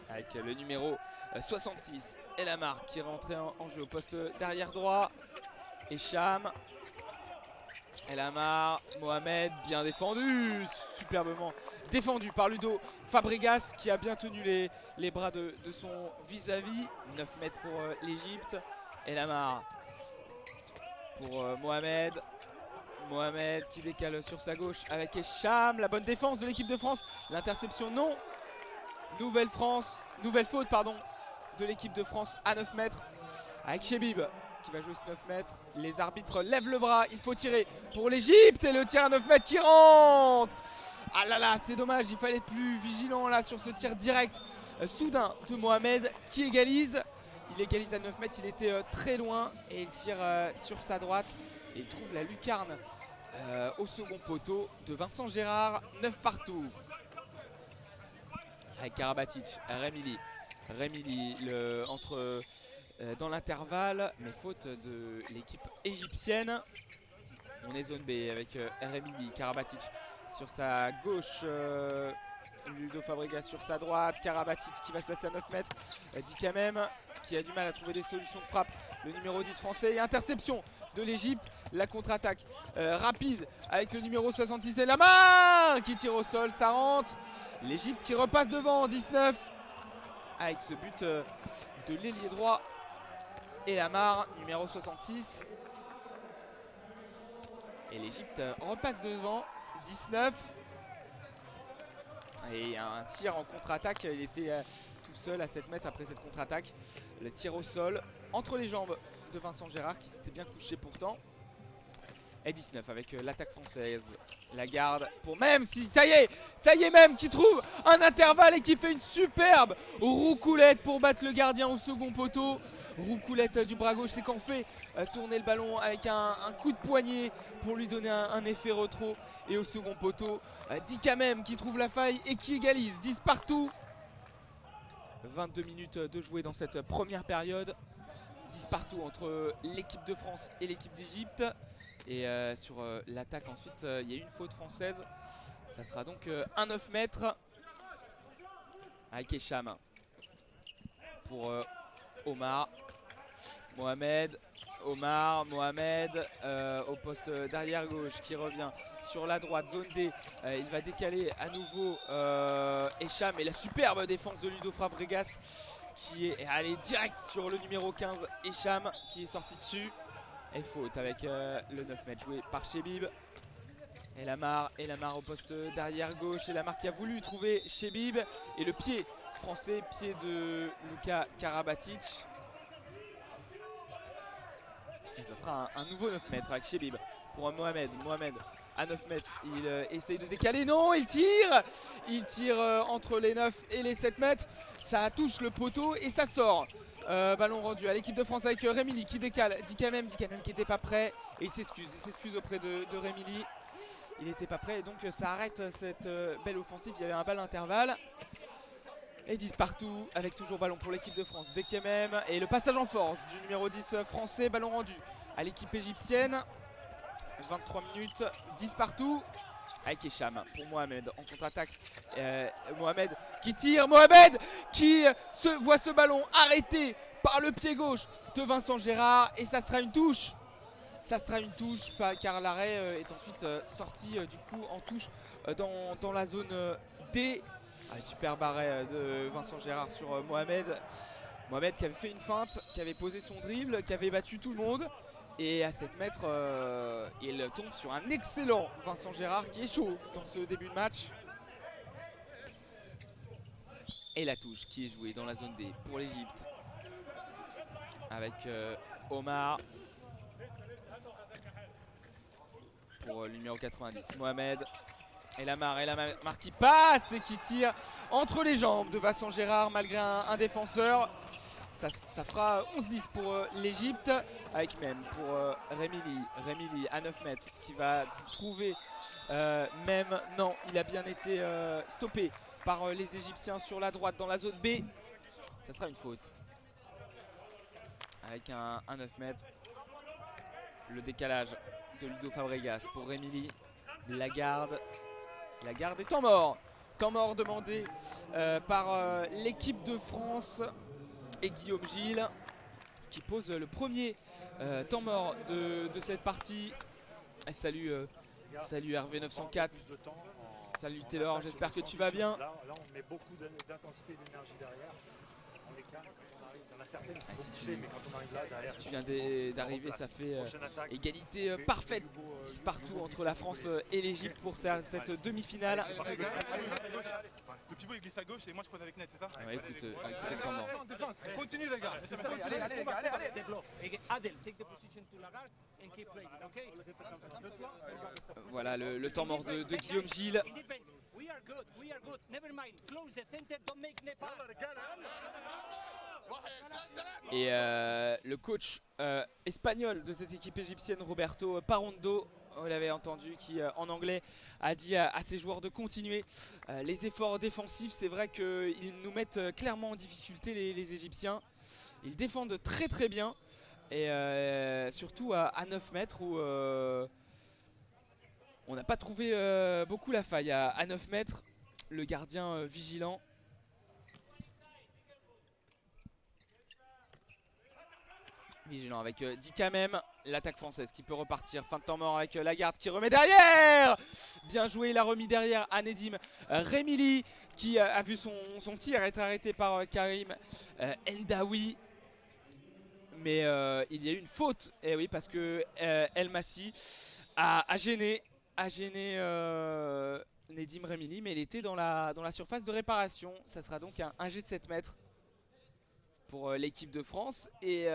[SPEAKER 1] Avec le numéro 66. Elamar qui est rentré en jeu au poste d'arrière droit. Et Cham. Elamar, Mohamed, bien défendu. Superbement défendu par Ludo Fabregas qui a bien tenu les bras de son vis-à-vis. 9 mètres pour l'Egypte. Elamar pour Mohamed. Mohamed qui décale sur sa gauche avec Cham. La bonne défense de l'équipe de France. L'interception non. Nouvelle faute pardon, de l'équipe de France à 9 mètres avec Chebib qui va jouer ce 9 mètres. Les arbitres lèvent le bras, il faut tirer pour l'Egypte et le tir à 9 mètres qui rentre. Ah là là, c'est dommage, il fallait être plus vigilant là sur ce tir direct soudain de Mohamed qui égalise. Il égalise à 9 mètres, il était très loin et il tire sur sa droite et il trouve la lucarne au second poteau de Vincent Gérard. 9 partout. Avec Karabatic, Remili dans l'intervalle, mais faute de l'équipe égyptienne. On est zone B avec Remili, Karabatic sur sa gauche, Ludo Fabregas sur sa droite, Karabatic qui va se placer à 9 mètres, Dika Mem qui a du mal à trouver des solutions de frappe, le numéro 10 français, et interception de l'Egypte, la contre-attaque rapide avec le numéro 66 et Lamar qui tire au sol, ça rentre. L'Egypte qui repasse devant en 19 avec ce but de l'ailier droit et Lamar, numéro 66. Et l'Egypte repasse devant 19. Et un tir en contre-attaque, il était tout seul à 7 mètres après cette contre-attaque. Le tir au sol entre les jambes de Vincent Gérard qui s'était bien couché pourtant. Et 19 avec l'attaque française. La garde pour Mem, si ça y est Mem qui trouve un intervalle et qui fait une superbe roucoulette pour battre le gardien au second poteau. Roucoulette du bras gauche, c'est qu'on fait tourner le ballon avec un coup de poignet pour lui donner un effet retro. Et au second poteau, Dika Mem qui trouve la faille et qui égalise. 10 partout. 22 minutes de jouer dans cette première période. 10 partout entre l'équipe de France et l'équipe d'Égypte. Et sur l'attaque ensuite, il y a eu une faute française. Ça sera donc un 9 mètres avec Echam pour Omar. Mohamed Omar, Mohamed au poste d'arrière gauche qui revient sur la droite, zone D. Il va décaler à nouveau Hicham et la superbe défense de Ludo Fabregas qui est allé direct sur le numéro 15, Hicham, qui est sorti dessus. Et faute avec le 9 mètres joué par Chebib. Et Lamar au poste d'arrière gauche. Et Lamar qui a voulu trouver Chebib. Et le pied français, pied de Luka Karabatic. Et ça sera un nouveau 9 mètres avec Chebib pour Mohamed. Mohamed à 9 mètres, il essaye de décaler. Non, il tire. Il tire entre les 9 et les 7 mètres. Ça touche le poteau et ça sort. Ballon rendu à l'équipe de France avec Rémili qui décale. Dikamem qui n'était pas prêt. Et il s'excuse auprès de Rémili. Il n'était pas prêt et donc ça arrête cette belle offensive. Il y avait un bal intervalle. Et 10 partout avec toujours ballon pour l'équipe de France. Dikamem et le passage en force du numéro 10 français. Ballon rendu à l'équipe égyptienne. 23 minutes, 10 partout. Avec Hicham pour Mohamed en contre-attaque. Mohamed qui tire, Mohamed qui voit ce ballon arrêté par le pied gauche de Vincent Gérard. Et ça sera une touche. Ça sera une touche car l'arrêt est ensuite sorti du coup en touche dans la zone D. Super arrêt de Vincent Gérard sur Mohamed. Mohamed qui avait fait une feinte, qui avait posé son dribble, qui avait battu tout le monde. Et à 7 mètres, il tombe sur un excellent Vincent Gérard qui est chaud dans ce début de match. Et la touche qui est jouée dans la zone D pour l'Égypte. Avec Omar. Pour le numéro 90, Mohamed. Et Lamar qui passe et qui tire entre les jambes de Vincent Gérard malgré un défenseur. Ça fera 11-10 pour l'Égypte avec même pour Rémili à 9 mètres qui va trouver même. Non, il a bien été stoppé par les Égyptiens sur la droite dans la zone B. Ça sera une faute avec un 9 mètres. Le décalage de Ludo Fabregas pour Rémili. Lagarde est temps mort. Temps mort demandé par l'équipe de France. Et Guillaume Gilles qui pose le premier temps mort de cette partie. Et salut Hervé 904. Salut Taylor, j'espère que tu vas bien.
[SPEAKER 2] Là on met beaucoup d'intensité d'énergie derrière. On est calme quand on arrive. Il y en a certaines qui vont pousser, mais quand on arrive là derrière.
[SPEAKER 1] Si tu viens d'arriver, ça fait égalité parfaite partout entre la France et l'Égypte pour cette demi-finale.
[SPEAKER 3] Le pivot il glisse à gauche et moi je pose avec net, c'est ça?
[SPEAKER 1] Ouais, écoutez le temps mort.
[SPEAKER 3] Continue les gars.
[SPEAKER 2] Allez.
[SPEAKER 4] Adel, take the position to Lagarde and keep playing, okay?
[SPEAKER 1] Voilà le temps mort de Guillaume Gilles.
[SPEAKER 4] In defense, we are good, never mind. Close the center, don't make Nepal.
[SPEAKER 1] Et le coach espagnol de cette équipe égyptienne, Roberto Parrondo, vous l'avez entendu, qui en anglais a dit à ses joueurs de continuer les efforts défensifs. C'est vrai qu'ils nous mettent clairement en difficulté les Égyptiens. Ils défendent très très bien. Et surtout à 9 mètres où on n'a pas trouvé beaucoup la faille. À 9 mètres, le gardien vigilant. Vigilant avec Dikamem, l'attaque française qui peut repartir. Fin de temps mort avec Lagarde qui remet derrière. Bien joué, il a remis derrière à Nedim Rémili qui a vu son tir être arrêté par Karim Endaoui. Mais il y a eu une faute, et oui, parce que El Massi a gêné Nedim Rémili, mais il était dans la surface de réparation. Ça sera donc un jet de 7 mètres pour l'équipe de France. Et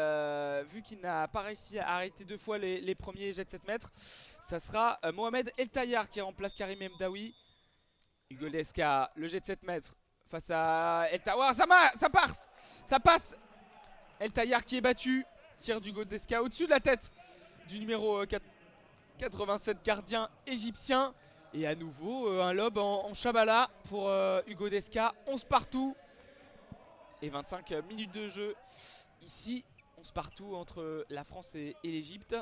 [SPEAKER 1] vu qu'il n'a pas réussi à arrêter 2 fois les premiers jets de 7 mètres, ça sera Mohamed El Tayyar qui remplace Karim Endaoui. Hugo Desca, le jet de 7 mètres face à El Tayyar. Ça passe. El Tayyar qui est battu. Tir d'Hugo Desca au-dessus de la tête du numéro 87 gardien égyptien. Et à nouveau un lob en Chabala pour Hugo Desca. 11 partout. Et 25 minutes de jeu ici. 11 partout entre la France et l'Égypte.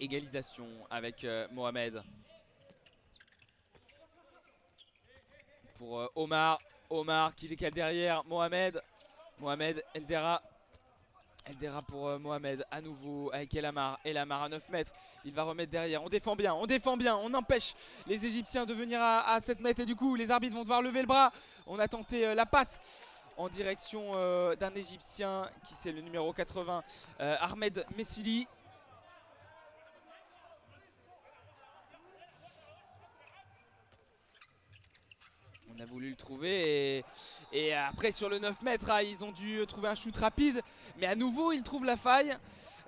[SPEAKER 1] Égalisation avec Mohamed. Pour Omar qui décale derrière Mohamed Mohamed, Eldera. Eldera pour Mohamed, à nouveau avec Elamar. Elamar à 9 mètres, il va remettre derrière. On défend bien, on empêche les Égyptiens de venir à 7 mètres. Et du coup, les arbitres vont devoir lever le bras. On a tenté la passe en direction d'un Égyptien qui c'est le numéro 80, Ahmed Messili. On a voulu le trouver et après sur le 9 mètres, ils ont dû trouver un shoot rapide. Mais à nouveau, ils trouvent la faille.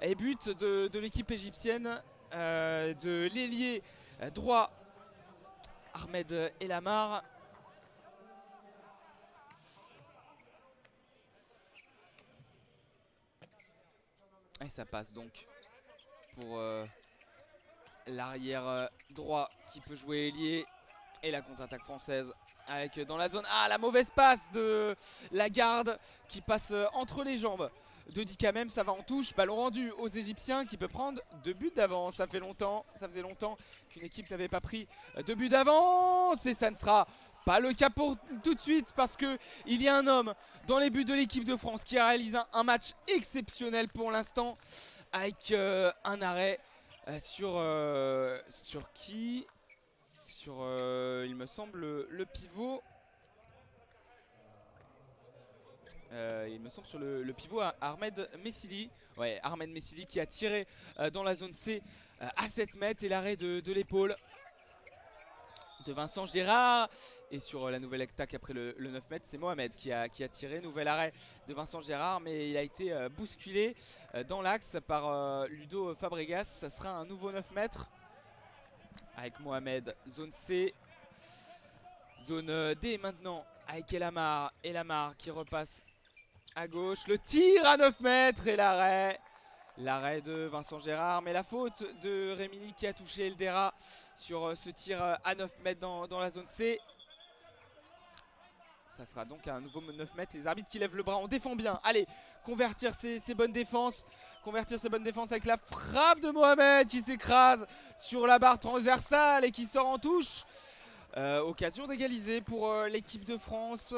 [SPEAKER 1] Et but de l'équipe égyptienne, de l'ailier droit Ahmed Elamar. Et ça passe donc pour l'arrière droit qui peut jouer ailier. Et la contre-attaque française avec dans la zone A la mauvaise passe de la garde qui passe entre les jambes de Dikamem. Ça va en touche, ballon rendu aux Égyptiens qui peut prendre 2 buts d'avance. Ça faisait longtemps qu'une équipe n'avait pas pris 2 buts d'avance. Et ça ne sera pas le cas pour tout de suite parce qu'il y a un homme dans les buts de l'équipe de France qui a réalisé un match exceptionnel pour l'instant avec un arrêt sur qui ? Sur, il me semble, le pivot. Il me semble sur le pivot Ahmed Messili. Ouais, Ahmed Messili qui a tiré dans la zone C à 7 mètres. Et l'arrêt de l'épaule de Vincent Gérard. Et sur la nouvelle attaque après le 9 mètres, c'est Mohamed qui a tiré. Nouvel arrêt de Vincent Gérard. Mais il a été bousculé dans l'axe par Ludo Fabregas. Ça sera un nouveau 9 mètres. Avec Mohamed, zone C. Zone D maintenant avec Elamar. Elamar qui repasse à gauche. Le tir à 9 mètres et l'arrêt. L'arrêt de Vincent Gérard. Mais la faute de Rémini qui a touché Eldera sur ce tir à 9 mètres dans la zone C. Ça sera donc un nouveau 9 mètres. Les arbitres qui lèvent le bras. On défend bien. Allez, convertir ces bonnes défenses. Convertir ces bonnes défenses avec la frappe de Mohamed qui s'écrase sur la barre transversale et qui sort en touche. Occasion d'égaliser pour l'équipe de France.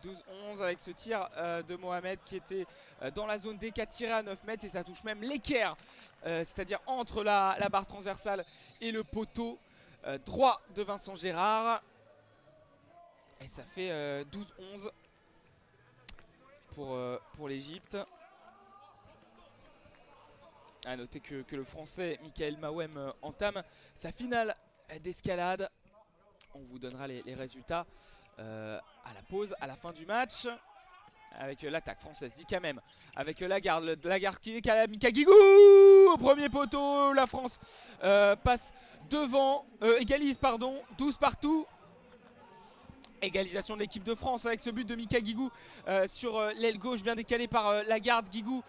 [SPEAKER 1] 12-11 avec ce tir de Mohamed qui était dans la zone D, qui a tiré à 9 mètres. Et ça touche même l'équerre, c'est-à-dire entre la barre transversale et le poteau droit de Vincent Gérard. Et ça fait 12-11 pour l'Égypte. A noter que le Français Michael Mawem entame sa finale d'escalade. On vous donnera les résultats à la pause, à la fin du match. Avec l'attaque française, Dikamem. Avec la garde qui est Mika Guigou au premier poteau. La France passe devant, égalise pardon, 12 partout. Égalisation de l'équipe de France avec ce but de Mika Guigou sur l'aile gauche bien décalé par la garde. Guigou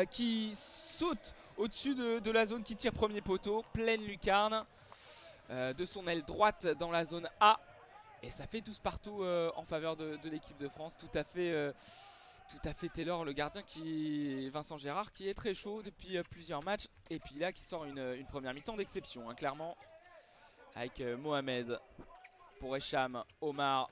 [SPEAKER 1] qui saute au-dessus de la zone qui tire premier poteau. Pleine lucarne de son aile droite dans la zone A. Et ça fait 12 partout en faveur de l'équipe de France. Tout à fait Taylor, le gardien Vincent Gérard qui est très chaud depuis plusieurs matchs. Et puis là qui sort une première mi-temps d'exception hein, clairement. Avec Mohamed pour Echam, Omar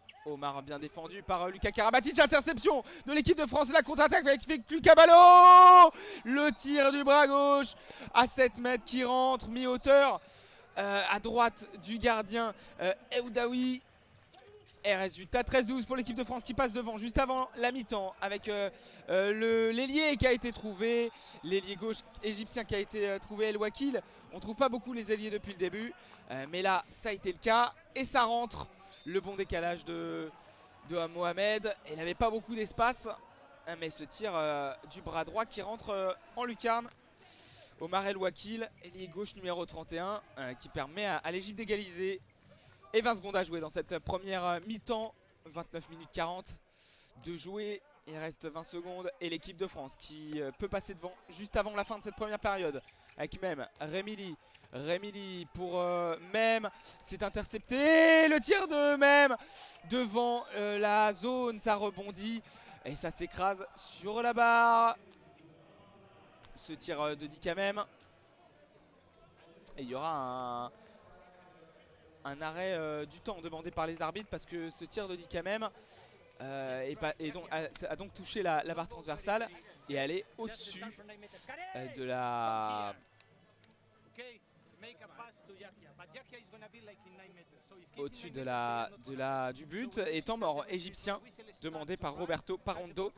[SPEAKER 1] bien défendu par Lucas Karabatic. Interception de l'équipe de France. La contre-attaque avec Lucas Ballot. Le tir du bras gauche à 7 mètres qui rentre mi-hauteur à droite du gardien Eoudaoui. Et résultat 13-12 pour l'équipe de France qui passe devant juste avant la mi-temps avec l'ailier qui a été trouvé. L'ailier gauche égyptien qui a été trouvé, El Wakil. On ne trouve pas beaucoup les ailiers depuis le début. Mais là, ça a été le cas. Et ça rentre. Le bon décalage de Mohamed. Il n'avait pas beaucoup d'espace. Mais ce tir du bras droit qui rentre en lucarne. Omar El Wakil, ailier gauche numéro 31, qui permet à l'Égypte d'égaliser. Et 20 secondes à jouer dans cette première mi-temps. 29 minutes 40 de jouer. Il reste 20 secondes. Et l'équipe de France qui peut passer devant juste avant la fin de cette première période. Avec même Rémili. Rémili pour Mem. C'est intercepté. Le tir de Mem devant la zone. Ça rebondit. Et ça s'écrase sur la barre. Ce tir de Dikamem. Et il y aura un arrêt du temps demandé par les arbitres parce que ce tir de Dikamem et donc a donc touché la barre transversale et elle est au-dessus de la du but, et temps mort égyptien demandé par Roberto Parando.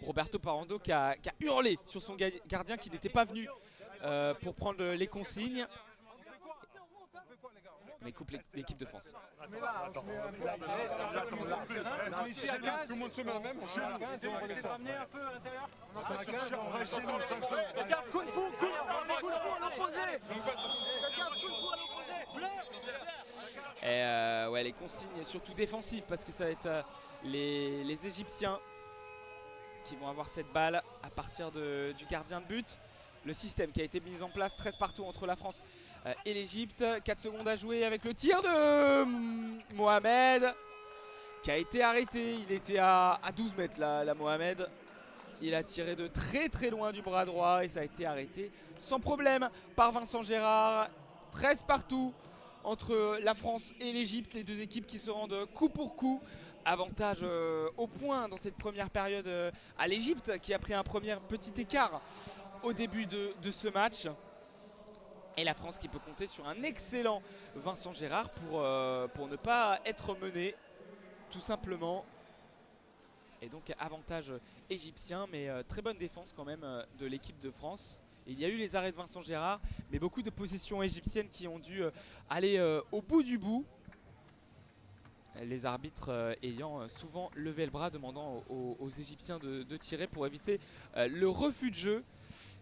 [SPEAKER 1] Roberto Parando qui a hurlé sur son gardien qui n'était pas venu pour prendre les consignes. Mais coupe l'équipe de France.
[SPEAKER 2] Attends.
[SPEAKER 3] Ici à 15, tout le monde se met à même. On va essayer de ramener un peu à l'intérieur. On va essayer dans le 5 secondes.
[SPEAKER 4] Regarde, Kung Fu à l'opposé. Regarde, Kung Fu à l'opposé.
[SPEAKER 1] Et ouais, les consignes surtout défensives parce que ça va être les Égyptiens qui vont avoir cette balle à partir du gardien de but. Le système qui a été mis en place, 13 partout entre la France et l'Égypte. 4 secondes à jouer avec le tir de Mohamed qui a été arrêté. Il était à 12 mètres là, Mohamed. Il a tiré de très très loin du bras droit et ça a été arrêté sans problème par Vincent Gérard. 13 partout entre la France et l'Égypte. Les deux équipes qui se rendent coup pour coup. Avantage au point dans cette première période à l'Égypte qui a pris un premier petit écart au début de ce match. Et la France qui peut compter sur un excellent Vincent Gérard pour ne pas être mené tout simplement. Et donc avantage égyptien, mais très bonne défense quand même de l'équipe de France. Et il y a eu les arrêts de Vincent Gérard, mais beaucoup de possessions égyptiennes qui ont dû aller au bout du bout. Les arbitres ayant souvent levé le bras, demandant aux Égyptiens de tirer pour éviter le refus de jeu.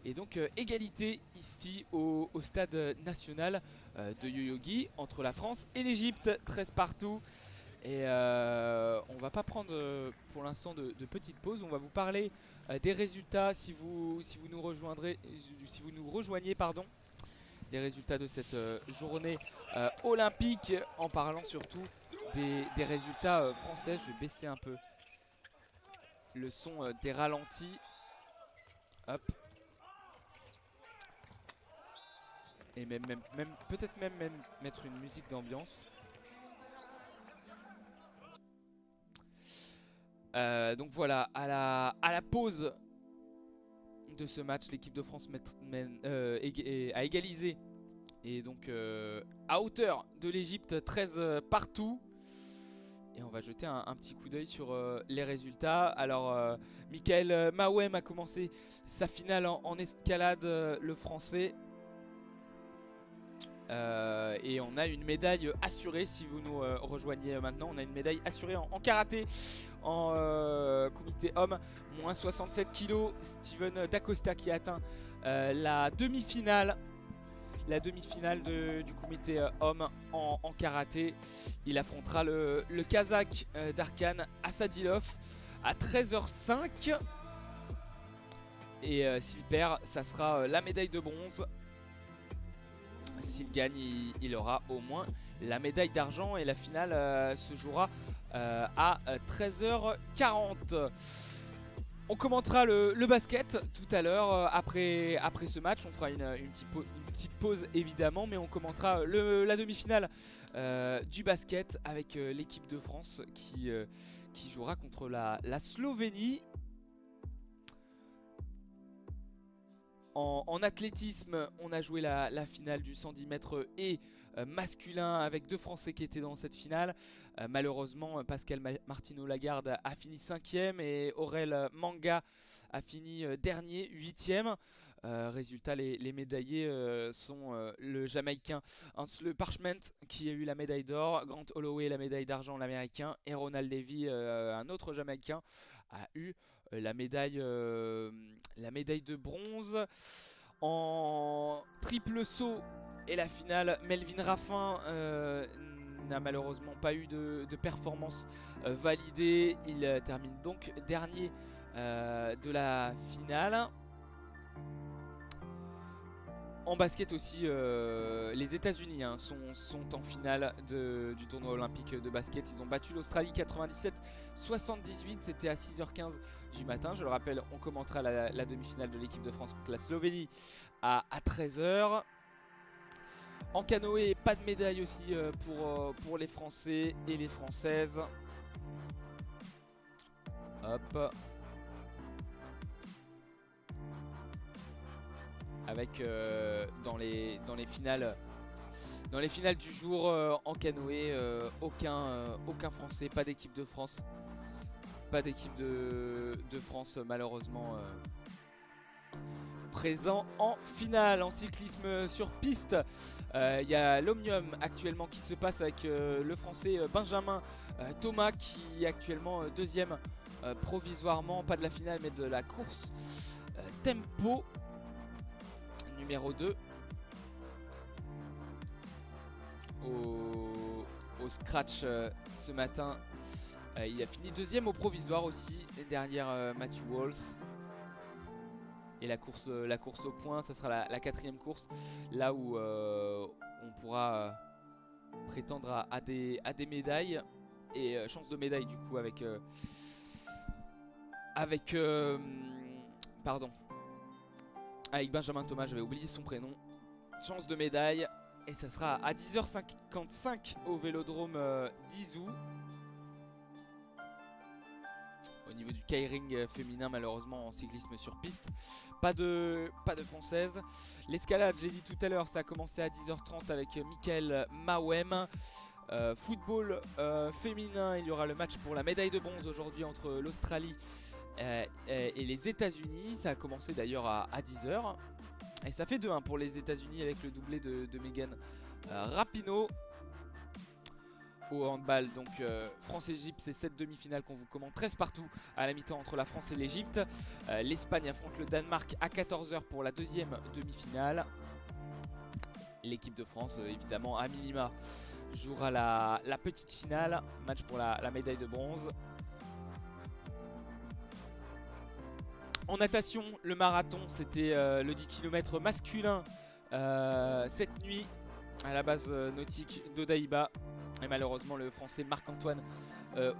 [SPEAKER 1] Et donc égalité ici au stade national de Yoyogi entre la France et l'Égypte, 13 partout. Et on va pas prendre pour l'instant de petite pause. On va vous parler des résultats si vous nous rejoignez pardon. Les résultats de cette journée olympique, en parlant surtout des résultats français. Je vais baisser un peu le son des ralentis. Hop. Et peut-être même mettre une musique d'ambiance. Donc voilà, à la pause de ce match, l'équipe de France a égalisé. Et donc à hauteur de l'Égypte, 13 partout. Et on va jeter un petit coup d'œil sur les résultats. Alors Michael Mahouem a commencé sa finale en escalade, le français. Et on a une médaille assurée si vous nous rejoignez maintenant. On a une médaille assurée en karaté en comité homme, moins 67 kg. Steven Dacosta qui a atteint la demi-finale du comité homme en karaté. Il affrontera le Kazakh Darkan Asadilov à 13h05. Et s'il perd, ça sera la médaille de bronze. S'il gagne, il aura au moins la médaille d'argent. Et la finale se jouera à 13h40. On commentera le basket tout à l'heure après ce match. On fera une petite pause évidemment, mais on commentera la demi-finale du basket avec l'équipe de France qui jouera contre la Slovénie. En athlétisme, on a joué la finale du 110 mètres et masculin avec deux Français qui étaient dans cette finale. Malheureusement, Pascal Martino-Lagarde a fini 5e et Aurel Manga a fini dernier, 8e. Résultat, les médaillés sont le Jamaïcain Hansle Parchment qui a eu la médaille d'or, Grant Holloway la médaille d'argent, l'Américain, et Ronald Levy, un autre Jamaïcain, a eu la médaille de bronze. En triple saut et la finale, Melvin Raffin n'a malheureusement pas eu de performance validée. Il termine donc dernier de la finale. En basket aussi, les États-Unis sont en finale du tournoi olympique de basket. Ils ont battu l'Australie 97-78. C'était à 6h15 du matin. Je le rappelle, on commentera la demi-finale de l'équipe de France contre la Slovénie à 13h. En canoë, pas de médaille aussi pour les Français et les Françaises. Hop. Avec dans les finales du jour en canoë, aucun Français, pas d'équipe de France. Pas d'équipe de France malheureusement présent en finale. En cyclisme sur piste, il y a l'Omnium actuellement qui se passe avec le Français Benjamin Thomas qui est actuellement deuxième provisoirement, pas de la finale mais de la course tempo numéro 2 au scratch ce matin. Il a fini deuxième au provisoire aussi derrière Matthew Walls. Et la course au point, ça sera la quatrième course, là où on pourra prétendre à des médailles et chance de médaille du coup avec Benjamin Thomas, j'avais oublié son prénom. Chance de médaille et ça sera à 10h55 au vélodrome d'Izou. Au niveau du keiring féminin, malheureusement en cyclisme sur piste, pas de française. L'escalade, j'ai dit tout à l'heure, ça a commencé à 10h30 avec Michael Mawem. Football féminin, il y aura le match pour la médaille de bronze aujourd'hui entre l'Australie et les États-Unis. Ça a commencé d'ailleurs à 10h. Et ça fait 2-1 pour les États-Unis avec le doublé de Megan Rapinoe. Au handball, donc France-Égypte, c'est cette demi-finale qu'on vous commente 13 partout à la mi-temps entre la France et l'Égypte. L'Espagne affronte le Danemark à 14h pour la deuxième demi-finale. L'équipe de France, évidemment, à minima, jouera la petite finale. Match pour la médaille de bronze. En natation, le marathon, c'était le 10 km masculin cette nuit à la base nautique d'Odaiba. Et malheureusement, le Français Marc-Antoine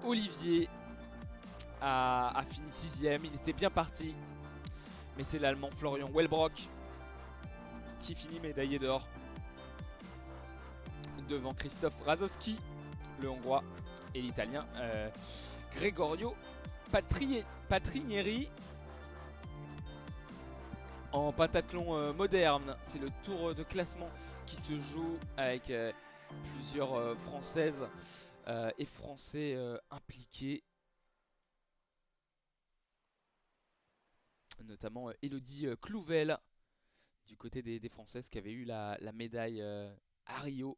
[SPEAKER 1] Olivier a fini 6ème. Il était bien parti. Mais c'est l'Allemand Florian Wellbrock qui finit médaillé d'or. Devant Christophe Razowski, le Hongrois, et l'Italien Gregorio Patrinieri. En pentathlon moderne, c'est le tour de classement qui se joue avec plusieurs Françaises et Français impliqués. Notamment Elodie Clouvel du côté des Françaises qui avait eu la médaille à Rio.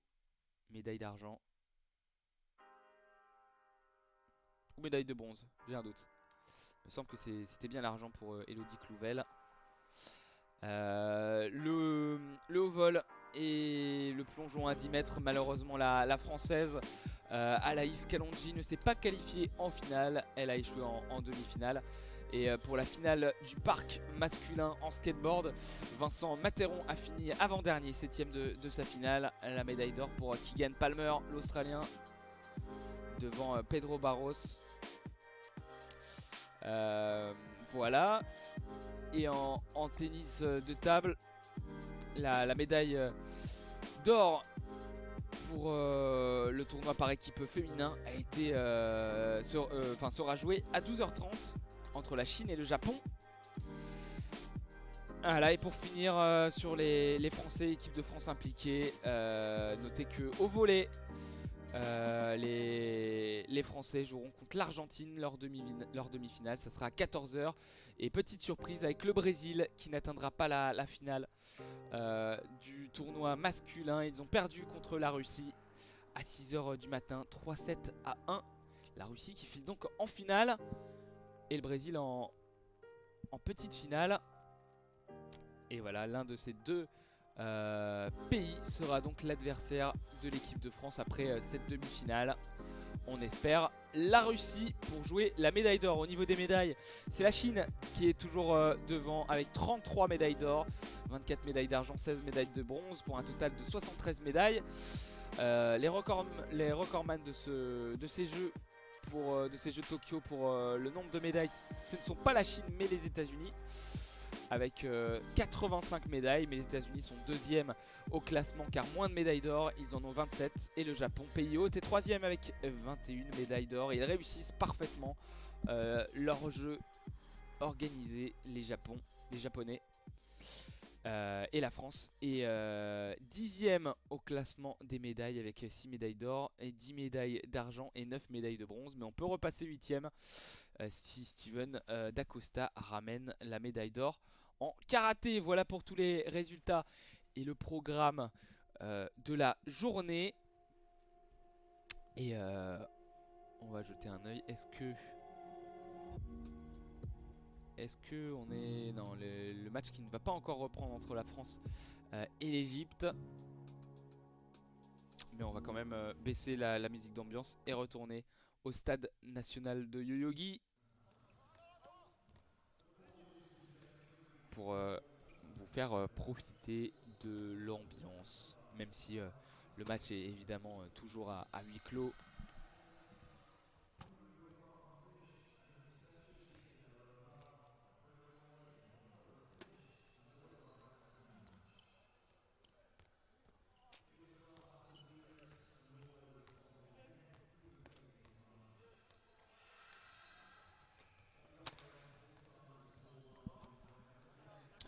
[SPEAKER 1] Médaille d'argent. Ou médaille de bronze, j'ai un doute. Il me semble que c'était bien l'argent pour Elodie Clouvel. Le haut vol et le plongeon à 10 mètres, malheureusement la Française Alaïs Kalonji ne s'est pas qualifiée en finale. Elle a échoué en demi-finale. Et pour la finale du parc masculin en skateboard, Vincent Materon a fini avant-dernier, 7ème de sa finale. La médaille d'or pour Keegan Palmer, l'Australien, devant Pedro Barros. Voilà. Et en tennis de table, la médaille d'or pour le tournoi par équipe féminin a été sera jouée à 12h30 entre la Chine et le Japon. Voilà, et pour finir sur les Français, équipe de France impliquée, notez que au volley, les Français joueront contre l'Argentine leur demi-finale, ça sera à 14h. Et petite surprise avec le Brésil qui n'atteindra pas la finale du tournoi masculin. Ils ont perdu contre la Russie à 6h du matin, 3-7 à 1. La Russie qui file donc en finale et le Brésil en petite finale. Et voilà, l'un de ces deux pays sera donc l'adversaire de l'équipe de France après cette demi-finale. On espère la Russie pour jouer la médaille d'or. Au niveau des médailles, c'est la Chine qui est toujours devant avec 33 médailles d'or, 24 médailles d'argent, 16 médailles de bronze pour un total de 73 médailles. Les recordman de ces jeux de Tokyo pour le nombre de médailles, ce ne sont pas la Chine mais les États-Unis avec 85 médailles, mais les États-Unis sont deuxième au classement car moins de médailles d'or, ils en ont 27, et le Japon, pays hôte, est troisième avec 21 médailles d'or, et ils réussissent parfaitement leur jeu organisé, les Japonais et la France est 10e au classement des médailles avec 6 médailles d'or et 10 médailles d'argent et 9 médailles de bronze, mais on peut repasser 8e si Steven D'Acosta ramène la médaille d'or en karaté. Voilà pour tous les résultats et le programme de la journée. Et on va jeter un œil. Est-ce que on est dans le match qui ne va pas encore reprendre entre la France et l'Égypte, mais on va quand même baisser la musique d'ambiance et retourner au stade national de Yoyogi pour vous faire profiter de l'ambiance, même si le match est évidemment toujours à huis clos.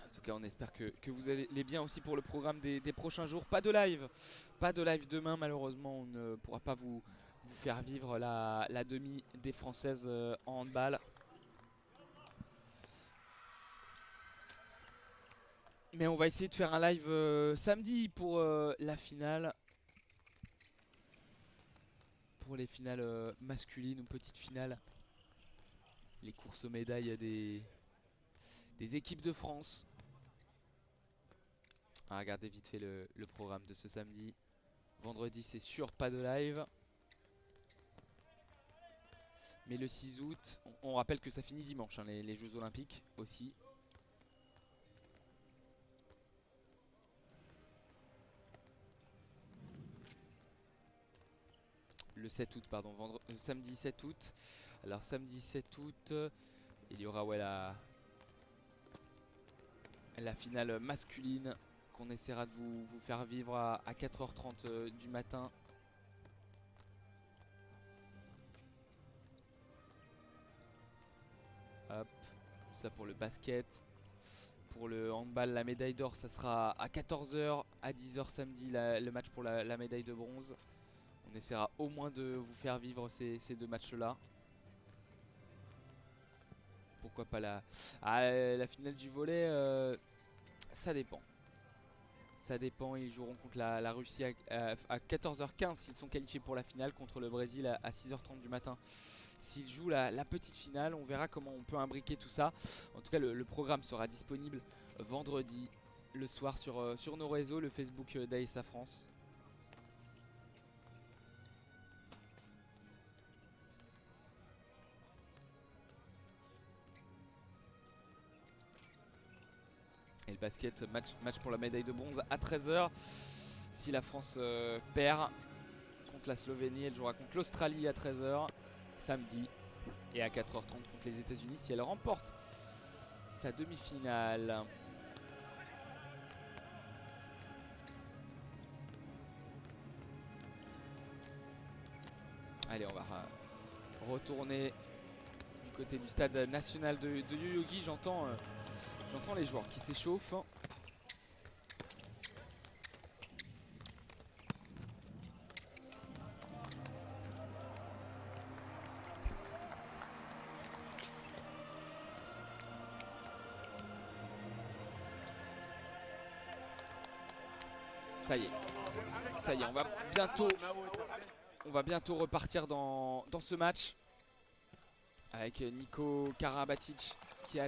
[SPEAKER 1] En tout cas, on espère que vous allez bien aussi pour le programme des prochains jours. Pas de live demain, malheureusement. On ne pourra pas vous faire vivre la demi des Françaises en handball. Mais on va essayer de faire un live samedi pour la finale. Pour les finales masculines ou petites finales. Les courses aux médailles des équipes de France. Ah, regardez vite fait le programme de ce samedi. Vendredi, c'est sûr, pas de live. Mais le 6 août, on rappelle que ça finit dimanche, hein, les Jeux Olympiques aussi. Le 7 août, pardon, samedi 7 août. Alors samedi 7 août, il y aura la finale masculine qu'on essaiera de vous faire vivre à 4h30 du matin. Hop, ça pour le basket. Pour le handball, la médaille d'or, ça sera à 14h, à 10h samedi, le match pour la médaille de bronze. On essaiera au moins de vous faire vivre ces deux matchs-là. Pourquoi pas la finale du volley, ça dépend. Ça dépend, ils joueront contre la Russie à 14h15 s'ils sont qualifiés pour la finale, contre le Brésil à 6h30 du matin. S'ils jouent la petite finale, on verra comment on peut imbriquer tout ça. En tout cas, le programme sera disponible vendredi, le soir sur nos réseaux, le Facebook d'AESA France. Et le basket, match pour la médaille de bronze à 13h. Si la France perd contre la Slovénie, elle jouera contre l'Australie à 13h samedi. Et à 4h30 contre les États-Unis si elle remporte sa demi-finale. Allez, on va retourner du côté du stade national de Yoyogi. J'entends les joueurs qui s'échauffent. Ça y est, on va bientôt repartir dans ce match avec Nico Karabatic qui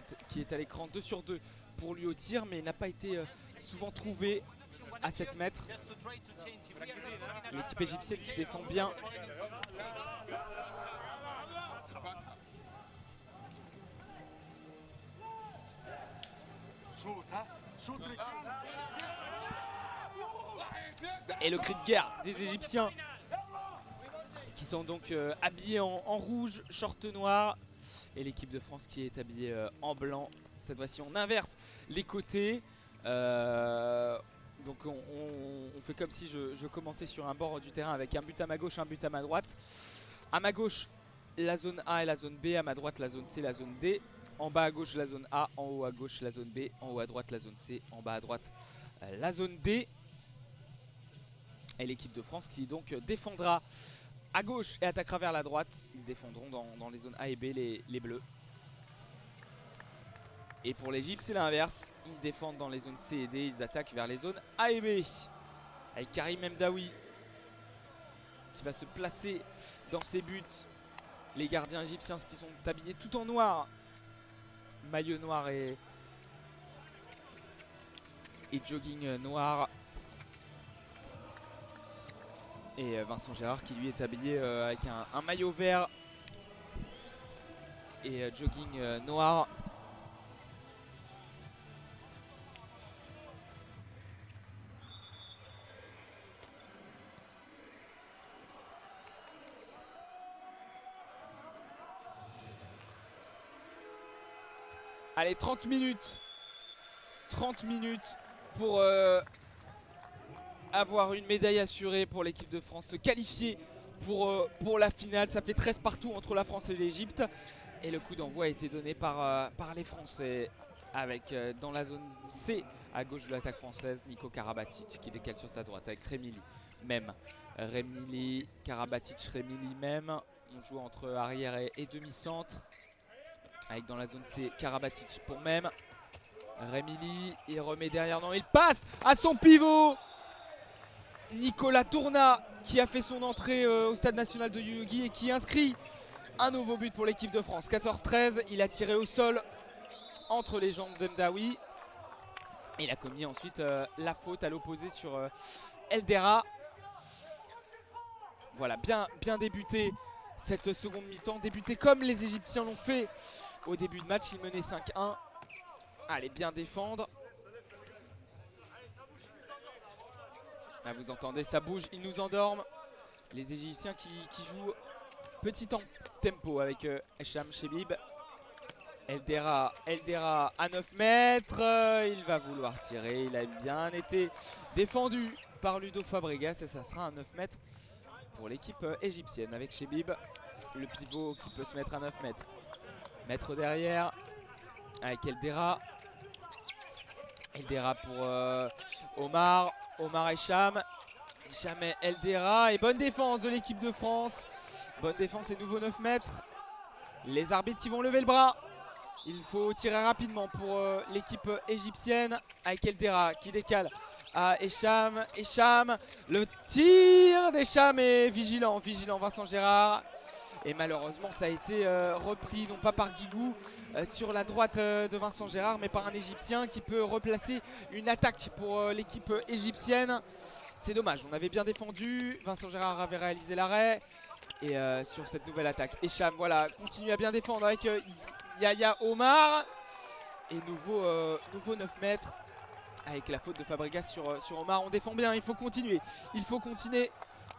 [SPEAKER 1] est à l'écran 2 sur 2 pour lui au tir, mais il n'a pas été souvent trouvé à 7 mètres. L'équipe égyptienne qui défend bien. Et le cri de guerre des Égyptiens qui sont donc habillés en rouge, short noir. Et l'équipe de France qui est habillée en blanc. Cette fois-ci on inverse les côtés. Donc on fait comme si je commentais sur un bord du terrain avec un but à ma gauche, un but à ma droite. À ma gauche, la zone A et la zone B. À ma droite, la zone C, la zone D. En bas à gauche, la zone A. En haut à gauche, la zone B. En haut à droite, la zone C. En bas à droite, la zone D. Et l'équipe de France qui donc défendra à gauche et attaquera vers la droite. Ils défendront dans les zones A et B, les bleus. Et pour l'Égypte, c'est l'inverse. Ils défendent dans les zones C et D. Ils attaquent vers les zones A et B. Avec Karim Mdaoui qui va se placer dans ses buts. Les gardiens égyptiens qui sont habillés tout en noir. Maillot noir et jogging noir. Et Vincent Gérard qui lui est habillé avec un maillot vert et jogging noir. Allez, 30 minutes. 30 minutes pour avoir une médaille assurée pour l'équipe de France. Se qualifier pour la finale. Ça fait 13 partout entre la France et l'Égypte. Et le coup d'envoi a été donné par les Français. Avec dans la zone C, à gauche de l'attaque française, Nico Karabatic qui décale sur sa droite avec Remili. Même. Remili, Karabatic, Remili même. On joue entre arrière et demi-centre. Avec dans la zone C, Karabatic pour même. Remili, il remet derrière. Non, il passe à son pivot. Nicolas Tourna qui a fait son entrée au stade national de Yoyogi et qui inscrit un nouveau but pour l'équipe de France. 14-13, il a tiré au sol entre les jambes d'Mdaoui. Il a commis ensuite la faute à l'opposé sur Eldera. Voilà, bien débuté cette seconde mi-temps. Débuté comme les Égyptiens l'ont fait au début de match. Ils menaient 5-1. Allez, bien défendre. Ah, vous entendez, ça bouge, ils nous endorment. Les Égyptiens qui jouent petit tempo avec Esham Chebib. Eldera à 9 mètres. Il va vouloir tirer. Il a bien été défendu par Ludo Fabregas. Et ça sera un 9 mètres pour l'équipe égyptienne avec Chebib. Le pivot qui peut se mettre à 9 mètres. Mettre derrière avec Eldera. Eldera pour Omar. Omar Esham. Esham et Eldera. Et bonne défense de l'équipe de France. Bonne défense et nouveau 9 mètres. Les arbitres qui vont lever le bras. Il faut tirer rapidement pour l'équipe égyptienne. Avec Eldera qui décale à Esham. Esham. Le tir d'Esham est vigilant. Vigilant Vincent Gérard. Et malheureusement ça a été repris non pas par Guigou sur la droite de Vincent Gérard, mais par un Égyptien qui peut replacer une attaque pour l'équipe égyptienne. C'est dommage, on avait bien défendu, Vincent Gérard avait réalisé l'arrêt. Et sur cette nouvelle attaque, Esham voilà, continue à bien défendre avec Yaya Omar. Et nouveau 9 mètres avec la faute de Fabregas sur Omar. On défend bien, il faut continuer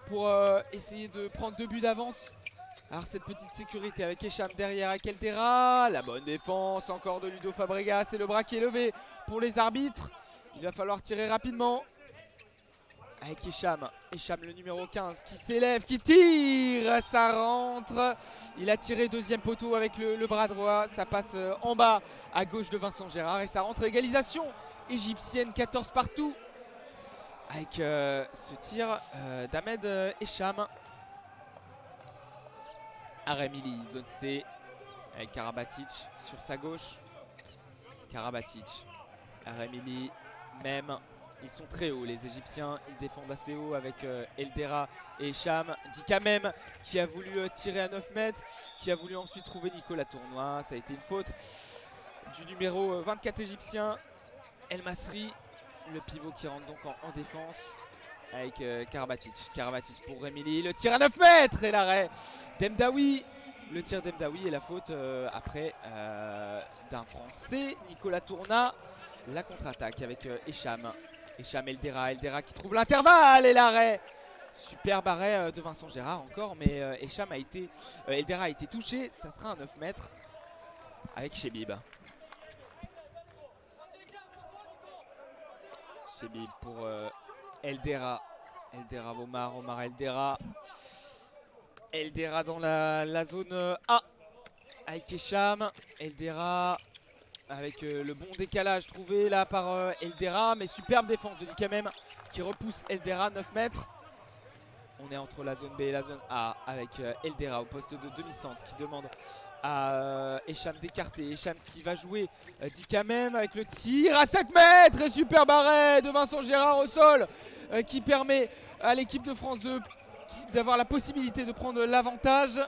[SPEAKER 1] pour essayer de prendre 2 buts d'avance. Alors cette petite sécurité avec Esham derrière avec Eldera. La bonne défense encore de Ludo Fabregas. Et le bras qui est levé pour les arbitres. Il va falloir tirer rapidement. Avec Esham. Esham le numéro 15 qui s'élève, qui tire. Ça rentre. Il a tiré deuxième poteau avec le bras droit. Ça passe en bas à gauche de Vincent Gérard. Et ça rentre. Égalisation égyptienne, 14 partout. Avec ce tir d'Ahmed Esham. Remili, zone C, avec Karabatic sur sa gauche. Karabatic, Remili, même. Ils sont très hauts, les Égyptiens. Ils défendent assez haut avec Eldera et Esham. Dika même, qui a voulu tirer à 9 mètres, qui a voulu ensuite trouver Nicolas Tournois. Ça a été une faute du numéro 24 égyptien, El Masri. Le pivot qui rentre donc en défense. Avec Karabatic pour Remili, le tir à 9 mètres et l'arrêt d'Mdaoui. Le tir d'Mdaoui et la faute après d'un Français, Nicolas Tourna. La contre-attaque avec Esham. Esham Eldera qui trouve l'intervalle et l'arrêt. Superbe arrêt de Vincent Gérard encore, mais Eldera a été touché. Ça sera un 9 mètres avec Chebib. Chebib pour Eldera Omar Eldera. Eldera dans la zone A avec Esham. Eldera avec le bon décalage trouvé là par Eldera, mais superbe défense de Dikamem qui repousse Eldera 9 mètres. On est entre la zone B et la zone A avec Eldera au poste de demi-centre qui demande à Esham d'écarter. Esham qui va jouer Dikamem avec le tir à 5 mètres et superbe arrêt de Vincent Gérard au sol qui permet à l'équipe de France d'avoir la possibilité de prendre l'avantage.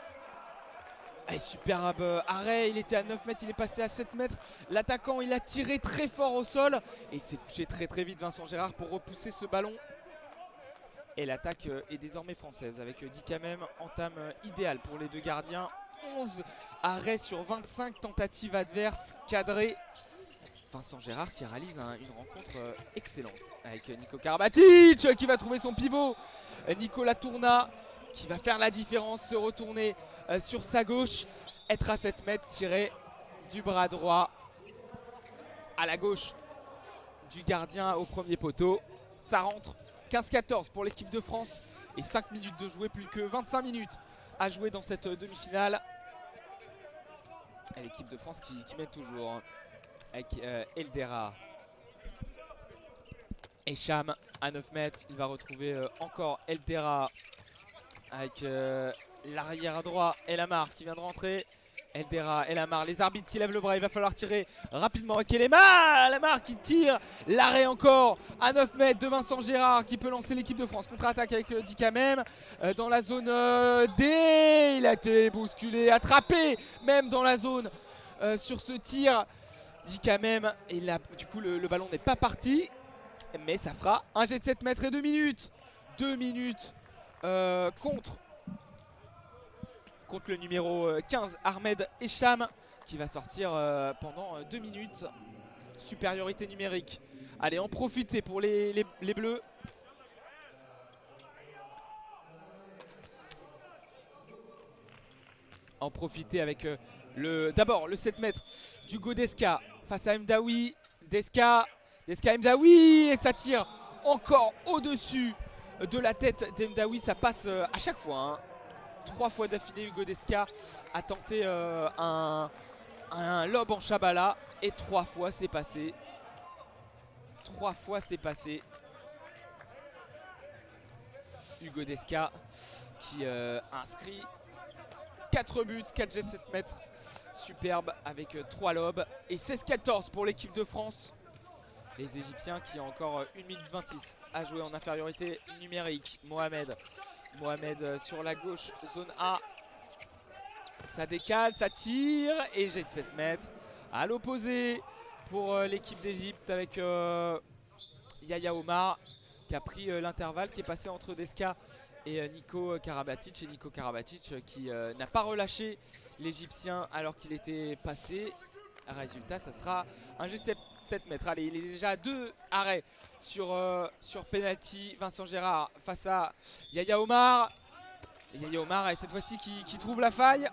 [SPEAKER 1] Et superbe arrêt, il était à 9 mètres, il est passé à 7 mètres. L'attaquant, il a tiré très fort au sol et il s'est couché très vite Vincent Gérard pour repousser ce ballon. Et l'attaque est désormais française avec Dikamem, entame idéale pour les deux gardiens. 11 arrêts sur 25 tentatives adverses cadrées. Vincent Gérard qui réalise une rencontre excellente avec Nico Karabatic qui va trouver son pivot. Nicolas Tourna qui va faire la différence, se retourner sur sa gauche, être à 7 mètres, tirer du bras droit à la gauche du gardien au premier poteau. Ça rentre. 15-14 pour l'équipe de France et 5 minutes de jouer, plus que 25 minutes à jouer dans cette demi-finale. Et l'équipe de France qui mène toujours avec Eldera. Esham à 9 mètres, il va retrouver encore Eldera avec l'arrière droit Elamar qui vient de rentrer. Eldera, Elamar, les arbitres qui lèvent le bras, il va falloir tirer rapidement avec Elamar qui tire, l'arrêt encore à 9 mètres de Vincent Gérard qui peut lancer l'équipe de France. Contre-attaque avec Dikamem dans la zone D, il a été bousculé, attrapé même dans la zone sur ce tir. Dikamem, et là du coup le ballon n'est pas parti, mais ça fera un jet de 7 mètres et 2 minutes. 2 minutes contre le numéro 15 Ahmed Esham qui va sortir pendant 2 minutes. Supériorité numérique. Allez, en profiter pour les bleus. En profiter avec d'abord le 7 mètres d'Hugo Desca face à Mdaoui. Desca Mdaoui, et ça tire encore au-dessus de la tête d'Mdaoui. Ça passe à chaque fois, hein. 3 fois d'affilée, Hugo Desca a tenté un lob en Chabala et 3 fois c'est passé. 3 fois c'est passé. Hugo Desca qui inscrit 4 buts, 4 jets de 7 mètres. Superbe avec 3 lobes et 16-14 pour l'équipe de France. Les Égyptiens qui ont encore 1 minute 26 à jouer en infériorité numérique. Mohamed sur la gauche, zone A. Ça décale, ça tire et jet de 7 mètres. À l'opposé pour l'équipe d'Égypte avec Yaya Omar qui a pris l'intervalle, qui est passé entre Desca et Nico Karabatic. Et Nico Karabatic qui n'a pas relâché l'Égyptien alors qu'il était passé. Résultat, ça sera un jet de 7 mètres. Allez, il est déjà à 2 arrêts sur penalty. Vincent Gérard face à Yaya Omar. Et Yaya Omar, cette fois-ci, qui trouve la faille.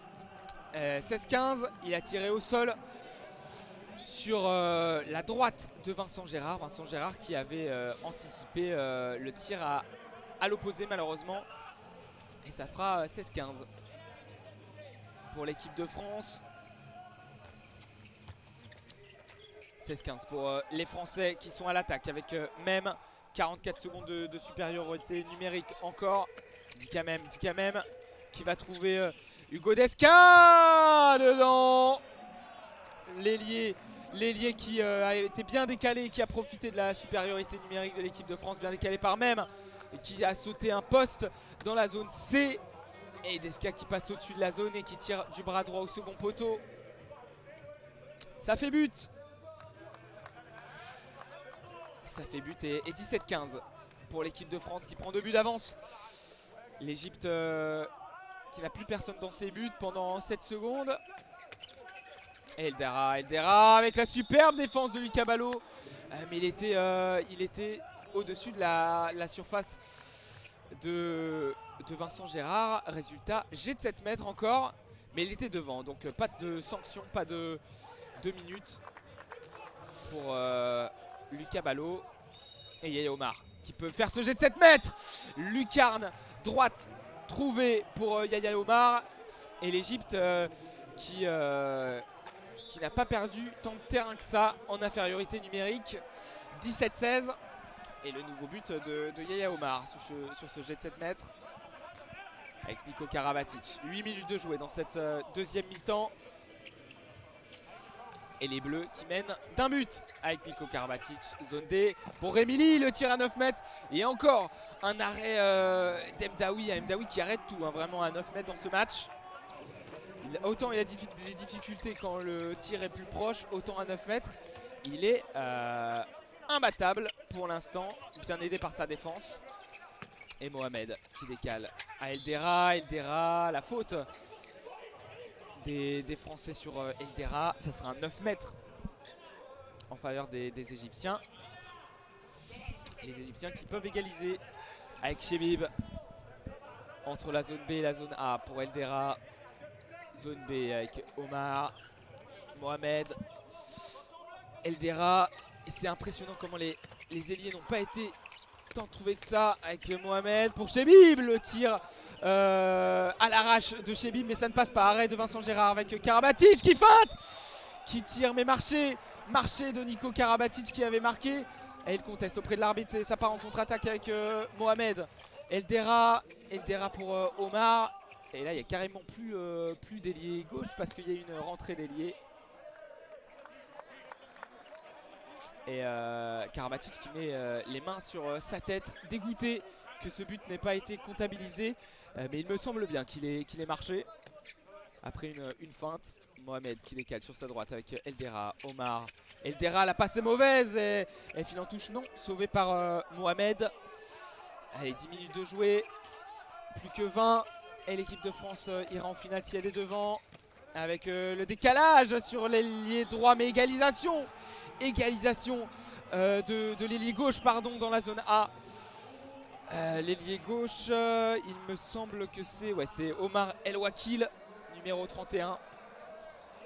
[SPEAKER 1] 16-15, il a tiré au sol sur la droite de Vincent Gérard. Vincent Gérard qui avait anticipé le tir à l'opposé malheureusement. Et ça fera 16-15 pour l'équipe de France. 16-15 pour les Français qui sont à l'attaque avec même 44 secondes de supériorité numérique encore. Dikamem qui va trouver Hugo Desca dedans. L'ailier qui a été bien décalé, qui a profité de la supériorité numérique de l'équipe de France, bien décalé par même, et qui a sauté un poste dans la zone C. Et Desca qui passe au-dessus de la zone et qui tire du bras droit au second poteau. Ça fait but. Ça fait but et 17-15 pour l'équipe de France qui prend 2 buts d'avance. L'Égypte qui n'a plus personne dans ses buts pendant 7 secondes. Et Eldera avec la superbe défense de Lucas Ballot. Mais il était au-dessus de la surface de Vincent Gérard. Résultat, jet de 7 mètres encore. Mais il était devant. Donc pas de sanction, pas de 2 minutes pour Lucas Ballot. Et Yaya Omar qui peut faire ce jet de 7 mètres. Lucarne droite trouvé pour Yaya Omar et l'Égypte qui n'a pas perdu tant de terrain que ça en infériorité numérique. 17-16 et le nouveau but de Yaya Omar sur ce jet de 7 mètres avec Niko Karabatic. 8 minutes de jouer dans cette deuxième mi-temps. Et les Bleus qui mènent d'un but avec Niko Karabatic. Zone D pour Remili, le tir à 9 mètres. Et encore un arrêt d'Emdaoui. Emdaoui qui arrête tout, hein, vraiment à 9 mètres dans ce match. Autant il a des difficultés quand le tir est plus proche, autant à 9 mètres. Il est imbattable pour l'instant, bien aidé par sa défense. Et Mohamed qui décale à Eldera. Eldera, la faute des Français sur Eldera. Ça sera un 9 mètres en faveur des Égyptiens. Les Égyptiens qui peuvent égaliser avec Chebib entre la zone B et la zone A pour Eldera. Zone B avec Omar, Mohamed, Eldera. Et c'est impressionnant comment les ailiers n'ont pas été tant trouvés que ça avec Mohamed pour Chebib. Le tir à l'arrache de Chebib, mais ça ne passe pas. Arrêt de Vincent Gérard avec Karabatic qui feinte, qui tire, mais marché de Niko Karabatic qui avait marqué. Et il conteste auprès de l'arbitre et ça part en contre-attaque avec Mohamed. Eldera pour Omar. Et là il n'y a carrément plus d'ailier gauche parce qu'il y a une rentrée d'ailier. Et Karabatic qui met les mains sur sa tête, dégoûté que ce but n'ait pas été comptabilisé. Mais il me semble bien qu'il ait marché. Après une feinte, Mohamed qui décale sur sa droite avec Eldera, Omar. Eldera, la passe est mauvaise et elle file en touche, non, sauvé par Mohamed. Allez, 10 minutes de jouer, plus que 20. Et l'équipe de France ira en finale si elle est devant. Avec le décalage sur l'ailier droit, mais égalisation de l'ailier gauche, pardon, dans la zone A. L'ailier gauche, il me semble que c'est Omar El Wakil, numéro 31.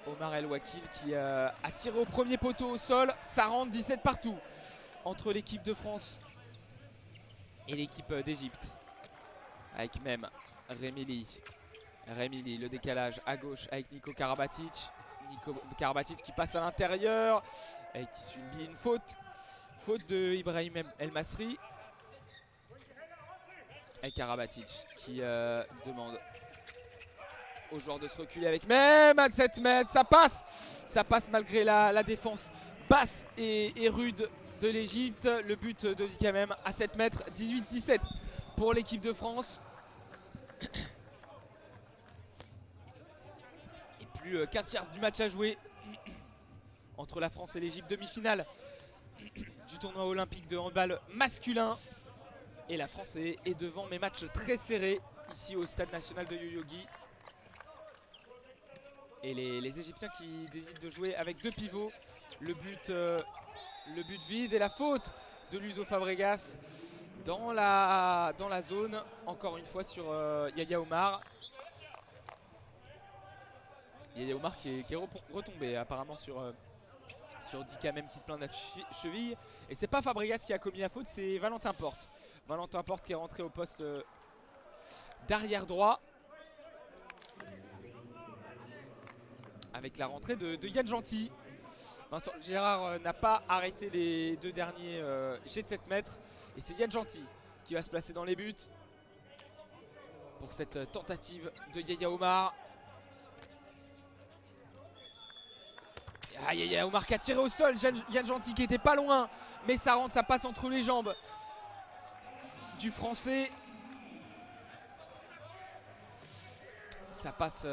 [SPEAKER 1] Omar El Wakil qui a tiré au premier poteau au sol. Ça rentre 17 partout entre l'équipe de France et l'équipe d'Égypte. Avec même Remili, le décalage à gauche avec Niko Karabatic. Niko Karabatic qui passe à l'intérieur et qui subit une faute de Ibrahim El Masri. Et Karabatic qui demande aux joueurs de se reculer avec même à 7 mètres. Ça passe malgré la défense basse et rude de l'Égypte. Le but de Dikamem à 7 mètres. 18-17 pour l'équipe de France. Et plus qu'un tiers du match à jouer entre la France et l'Égypte. Demi-finale du tournoi olympique de handball masculin. Et la France est devant, mais match très serré ici au stade national de Yoyogi. Et les Égyptiens qui décident de jouer avec deux pivots. Le but vide et la faute de Ludo Fabregas dans la zone. Encore une fois sur Yaya Omar. Yaya Omar qui est retombé apparemment sur Dikamem qui se plaint de la cheville. Et c'est pas Fabregas qui a commis la faute, c'est Valentin Porte. Valentin Porte qui est rentré au poste d'arrière droit. Avec la rentrée de Yann Gentil. Vincent Gérard n'a pas arrêté les deux derniers jets de 7 mètres. Et c'est Yann Gentil qui va se placer dans les buts pour cette tentative de Yaya Omar. Yaya Omar qui a tiré au sol. Yann Gentil qui était pas loin. Mais ça rentre, ça passe entre les jambes du Français. Ça passe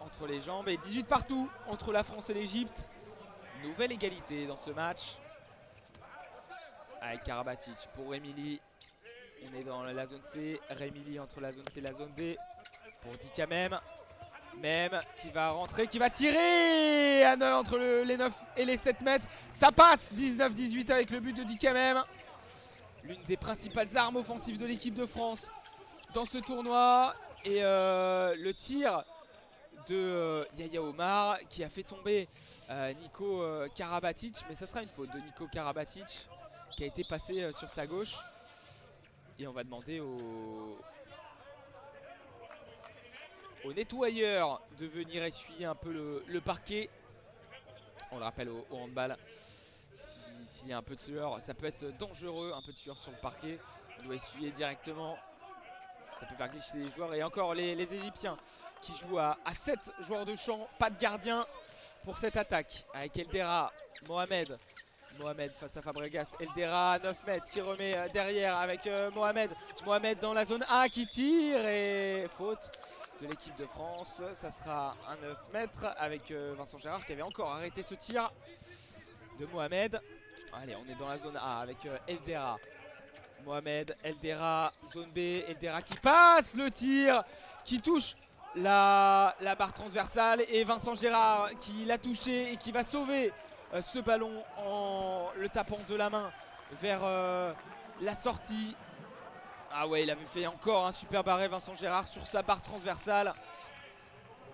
[SPEAKER 1] entre les jambes. Et 18 partout entre la France et l'Égypte. Nouvelle égalité dans ce match. Avec Karabatic pour Remili. On est dans la zone C. Remili entre la zone C et la zone D. Pour Dikamem. Même qui va rentrer, qui va tirer entre les 9 et les 7 mètres. Ça passe 19-18 avec le but de Dikamem. L'une des principales armes offensives de l'équipe de France dans ce tournoi. Et le tir de Yaya Omar qui a fait tomber Niko Karabatic. Mais ça sera une faute de Niko Karabatic qui a été passé sur sa gauche. Et on va demander au nettoyeur de venir essuyer un peu le parquet. On le rappelle au handball, s'il y a un peu de sueur, ça peut être dangereux, un peu de sueur sur le parquet. On doit essuyer directement. Ça peut faire glisser les joueurs. Et encore les Égyptiens qui jouent à 7 joueurs de champ, pas de gardien pour cette attaque. Avec Eldera, Mohamed face à Fabregas. Eldera à 9 mètres qui remet derrière avec Mohamed. Mohamed dans la zone A qui tire et faute de l'équipe de France. Ça sera un 9 mètres avec Vincent Gérard qui avait encore arrêté ce tir de Mohamed. Allez, on est dans la zone A avec Eldera. Mohamed, Eldera, zone B, Eldera qui passe le tir, qui touche la barre transversale et Vincent Gérard qui l'a touché et qui va sauver ce ballon en le tapant de la main vers la sortie. Ah ouais, il avait fait encore un super arrêt Vincent Gérard sur sa barre transversale.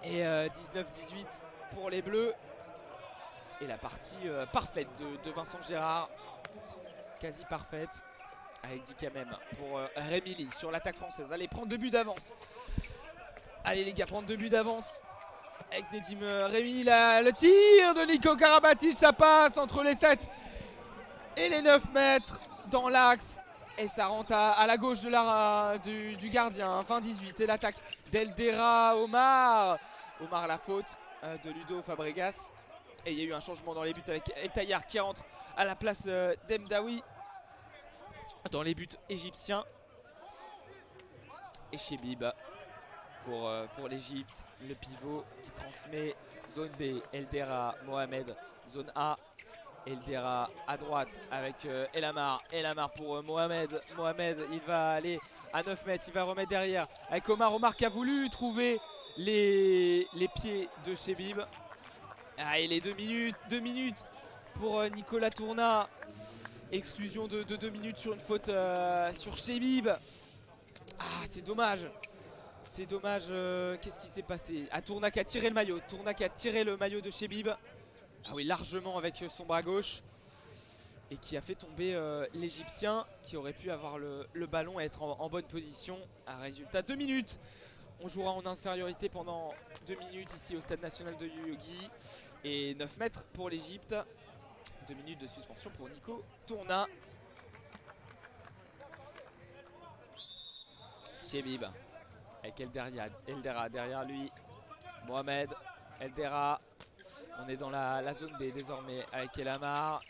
[SPEAKER 1] Et 19-18 pour les Bleus. Et la partie parfaite de Vincent Gérard, quasi parfaite. Avec 10 quand même pour Remili sur l'attaque française. Allez, prendre 2 buts d'avance. Allez les gars, prendre 2 buts d'avance. Avec Nedim Remili, le tir de Nico Karabatic, ça passe entre les 7 et les 9 mètres dans l'axe. Et ça rentre à la gauche de du gardien. Fin 18 et l'attaque d'Eldera, Omar. Omar la faute de Ludo Fabregas. Et il y a eu un changement dans les buts avec El Tayyar qui rentre à la place d'Emdaoui. Dans les buts égyptiens. Et Chebib pour l'Égypte, le pivot qui transmet zone B, Eldera, Mohamed, zone A, Eldera à droite avec Elamar, Elamar pour Mohamed, Mohamed il va aller à 9 mètres, il va remettre derrière avec Omar, Omar qui a voulu trouver les pieds de Chebib. Ah, et les 2 minutes pour Nicolas Tourna. Exclusion de 2 minutes sur une faute sur Chebib. Ah, c'est dommage. C'est dommage. Qu'est-ce qui s'est passé? Ah, Tourna qui a tiré le maillot. Tourna qui a tiré le maillot de Chebib. Ah oui, largement avec son bras gauche. Et qui a fait tomber l'Égyptien qui aurait pu avoir le ballon et être en bonne position. Un résultat 2 minutes. On jouera en infériorité pendant 2 minutes ici au Stade National de Yogi. Et 9 mètres pour l'Égypte. 2 minutes de suspension pour Nico Tourna. Chebib avec Eldera derrière lui. Mohamed, Eldera. On est dans la zone B désormais avec Elamar.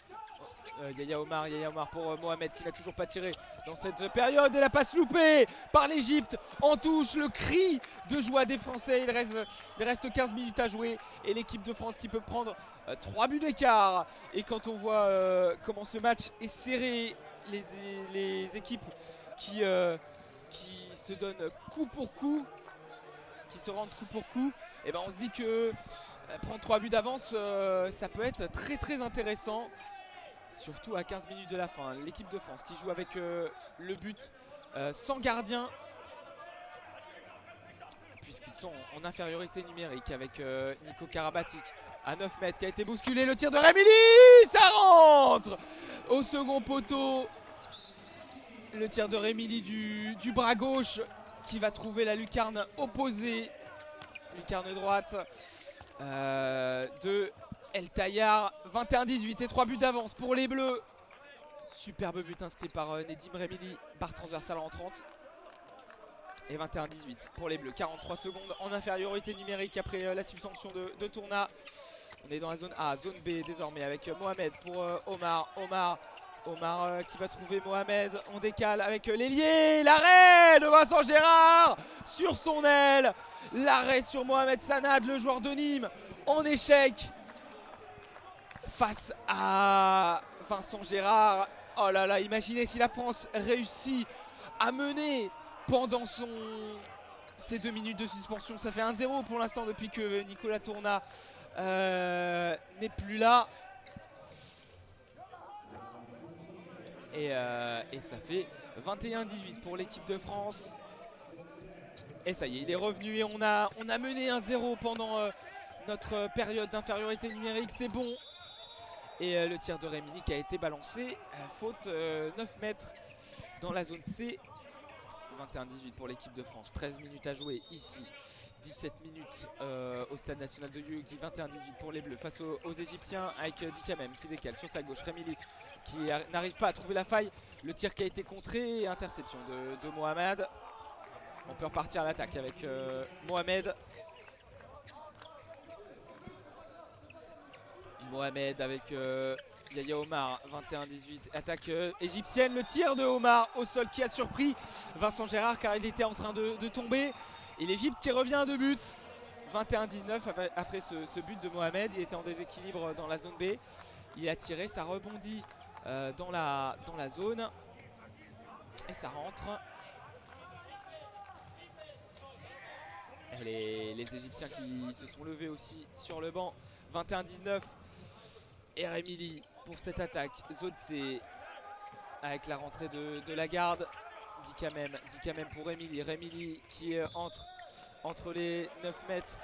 [SPEAKER 1] Yaya Omar pour Mohamed qui n'a toujours pas tiré dans cette période. Et la passe loupée par l'Égypte en touche. Le cri de joie des Français. Il reste 15 minutes à jouer. Et l'équipe de France qui peut prendre 3 buts d'écart. Et quand on voit comment ce match est serré, les équipes qui se donnent coup pour coup, qui se rendent coup pour coup, et ben on se dit que prendre 3 buts d'avance, ça peut être très très intéressant. Surtout à 15 minutes de la fin. L'équipe de France qui joue avec le but sans gardien. Puisqu'ils sont en infériorité numérique avec Nico Karabatic à 9 mètres qui a été bousculé. Le tir de Remili, ça rentre au second poteau. Le tir de Remili du bras gauche qui va trouver la lucarne opposée. Lucarne droite de El Tayyar. 21-18 et 3 buts d'avance pour les Bleus. Superbe but inscrit par Nedim Remili, barre transversale en 30. Et 21-18 pour les Bleus. 43 secondes en infériorité numérique après la suspension de Tourna. On est dans la zone A, zone B désormais avec Mohamed pour Omar. Omar qui va trouver Mohamed. On décale avec l'ailier. L'arrêt de Vincent Gérard sur son aile. L'arrêt sur Mohamed Sanad, le joueur de Nîmes, en échec face à Vincent Gérard. Oh là là, imaginez si la France réussit à mener pendant ces 2 minutes de suspension. Ça fait 1-0 pour l'instant depuis que Nicolas Tourna n'est plus là. Et ça fait 21-18 pour l'équipe de France. Et ça y est, il est revenu et on a mené 1-0 pendant notre période d'infériorité numérique. C'est bon. Et le tir de Remili qui a été balancé. Faute 9 mètres dans la zone C 21-18 pour l'équipe de France. 13 minutes à jouer ici. 17 minutes au stade national de Yoyogi. 21-18 pour les Bleus face aux Égyptiens avec Dikamem qui décale sur sa gauche. Remili qui n'arrive pas à trouver la faille. Le tir qui a été contré et interception de Mohamed. On peut repartir à l'attaque avec Mohamed. Mohamed avec Yaya Omar, 21-18, attaque égyptienne, le tir de Omar au sol qui a surpris Vincent Gérard car il était en train de tomber. Et l'Égypte qui revient à 2 buts, 21-19 après ce but de Mohamed. Il était en déséquilibre dans la zone B, il a tiré, ça rebondit dans la zone et ça rentre. Et les Égyptiens qui se sont levés aussi sur le banc, 21-19. Et Remili pour cette attaque, zone C avec la rentrée de la garde. Dikamem pour Remili qui entre les 9 mètres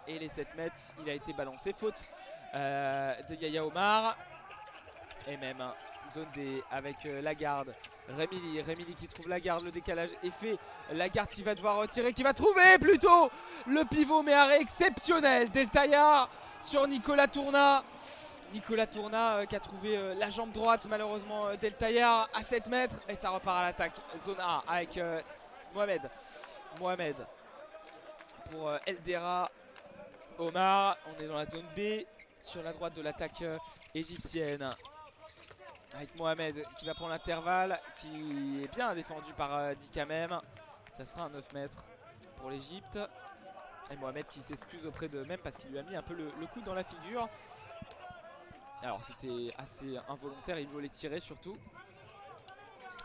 [SPEAKER 1] et les 7 mètres. Il a été balancé, faute de Yaya Omar. Et même zone D avec la garde. Remili qui trouve la garde, le décalage est fait. La garde qui va devoir retirer, qui va trouver plutôt le pivot, mais arrêt exceptionnel d'Eltaïar sur Nicolas Tourna. Nicolas Tourna qui a trouvé la jambe droite malheureusement d'Eltaïar à 7 mètres. Et ça repart à l'attaque. Zone A avec Mohamed pour Eldera Omar. On est dans la zone B sur la droite de l'attaque égyptienne. Avec Mohamed qui va prendre l'intervalle, qui est bien défendu par Dikamem. Ça sera un 9 mètres pour l'Égypte. Et Mohamed qui s'excuse auprès de même parce qu'il lui a mis un peu le coude dans la figure. Alors c'était assez involontaire, il voulait tirer surtout.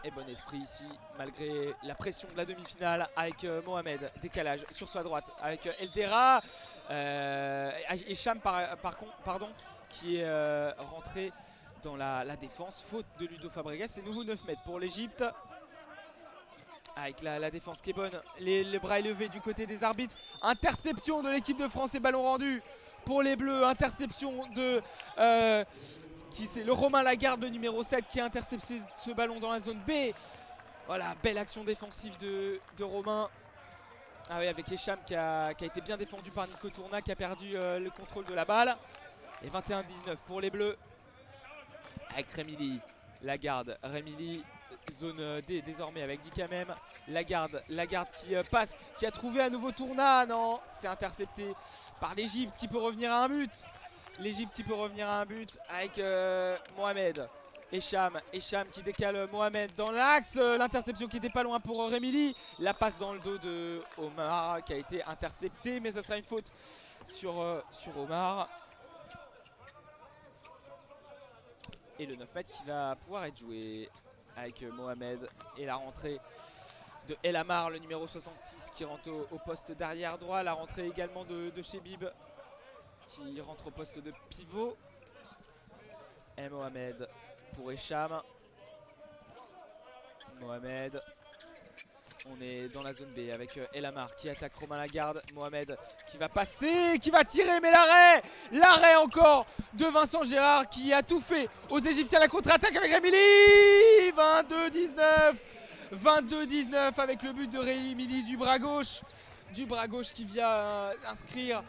[SPEAKER 1] Et bon esprit ici malgré la pression de la demi-finale avec Mohamed. Décalage sur sa droite avec Eldera. Hicham pardon, qui est rentré dans la défense, faute de Ludo Fabregas. C'est nouveau 9 mètres pour l'Égypte avec la défense qui est bonne, les bras élevés du côté des arbitres. Interception de l'équipe de France et ballon rendu pour les Bleus. Interception de c'est le Romain Lagarde, le numéro 7, qui a intercepté ce ballon dans la zone B. Voilà, belle action défensive de Romain. Ah oui, avec Hicham qui a été bien défendu par Nico Tourna, qui a perdu le contrôle de la balle. Et 21-19 pour les Bleus avec Remili, Lagarde, Remili, zone D désormais avec Dikamem. Lagarde qui passe, qui a trouvé à nouveau Tourna. Non, c'est intercepté par l'Égypte qui peut revenir à un but. L'Égypte qui peut revenir à un but avec Mohamed. Hicham qui décale Mohamed dans l'axe. L'interception qui était pas loin pour Remili. La passe dans le dos de Omar qui a été interceptée, mais ça sera une faute sur Omar. Et le 9 mètres qui va pouvoir être joué avec Mohamed. Et la rentrée de El Amar, le numéro 66, qui rentre au poste d'arrière droit. La rentrée également de Chebib qui rentre au poste de pivot. Et Mohamed pour Hicham. Mohamed. On est dans la zone B avec El Amar qui attaque Romain Lagarde. Mohamed qui va passer, qui va tirer, mais l'arrêt encore de Vincent Gérard qui a tout fait aux Égyptiens. La contre-attaque avec Remili. 22-19 avec le but de Remili du bras gauche qui vient inscrire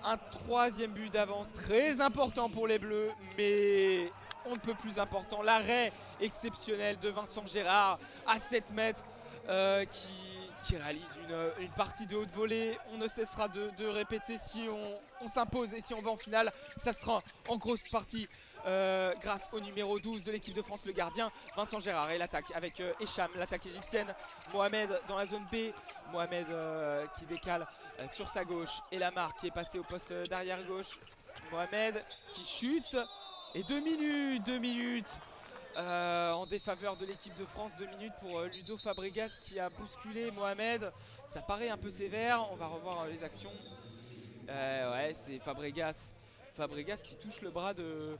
[SPEAKER 1] un 3e but d'avance très important pour les Bleus, mais on ne peut plus important. L'arrêt exceptionnel de Vincent Gérard à 7 mètres. Qui réalise une partie de haute volée. On ne cessera de répéter, si on s'impose et si on va en finale, ça sera en grosse partie grâce au numéro 12 de l'équipe de France, le gardien Vincent Gérard. Et l'attaque avec Hicham, l'attaque égyptienne. Mohamed dans la zone B. Mohamed qui décale sur sa gauche. Et Lamar qui est passé au poste d'arrière gauche. Mohamed qui chute. Et 2 minutes en défaveur de l'équipe de France. 2 minutes pour Ludo Fabregas qui a bousculé Mohamed. Ça paraît un peu sévère. On va revoir les actions. Ouais, c'est Fabregas qui touche le bras de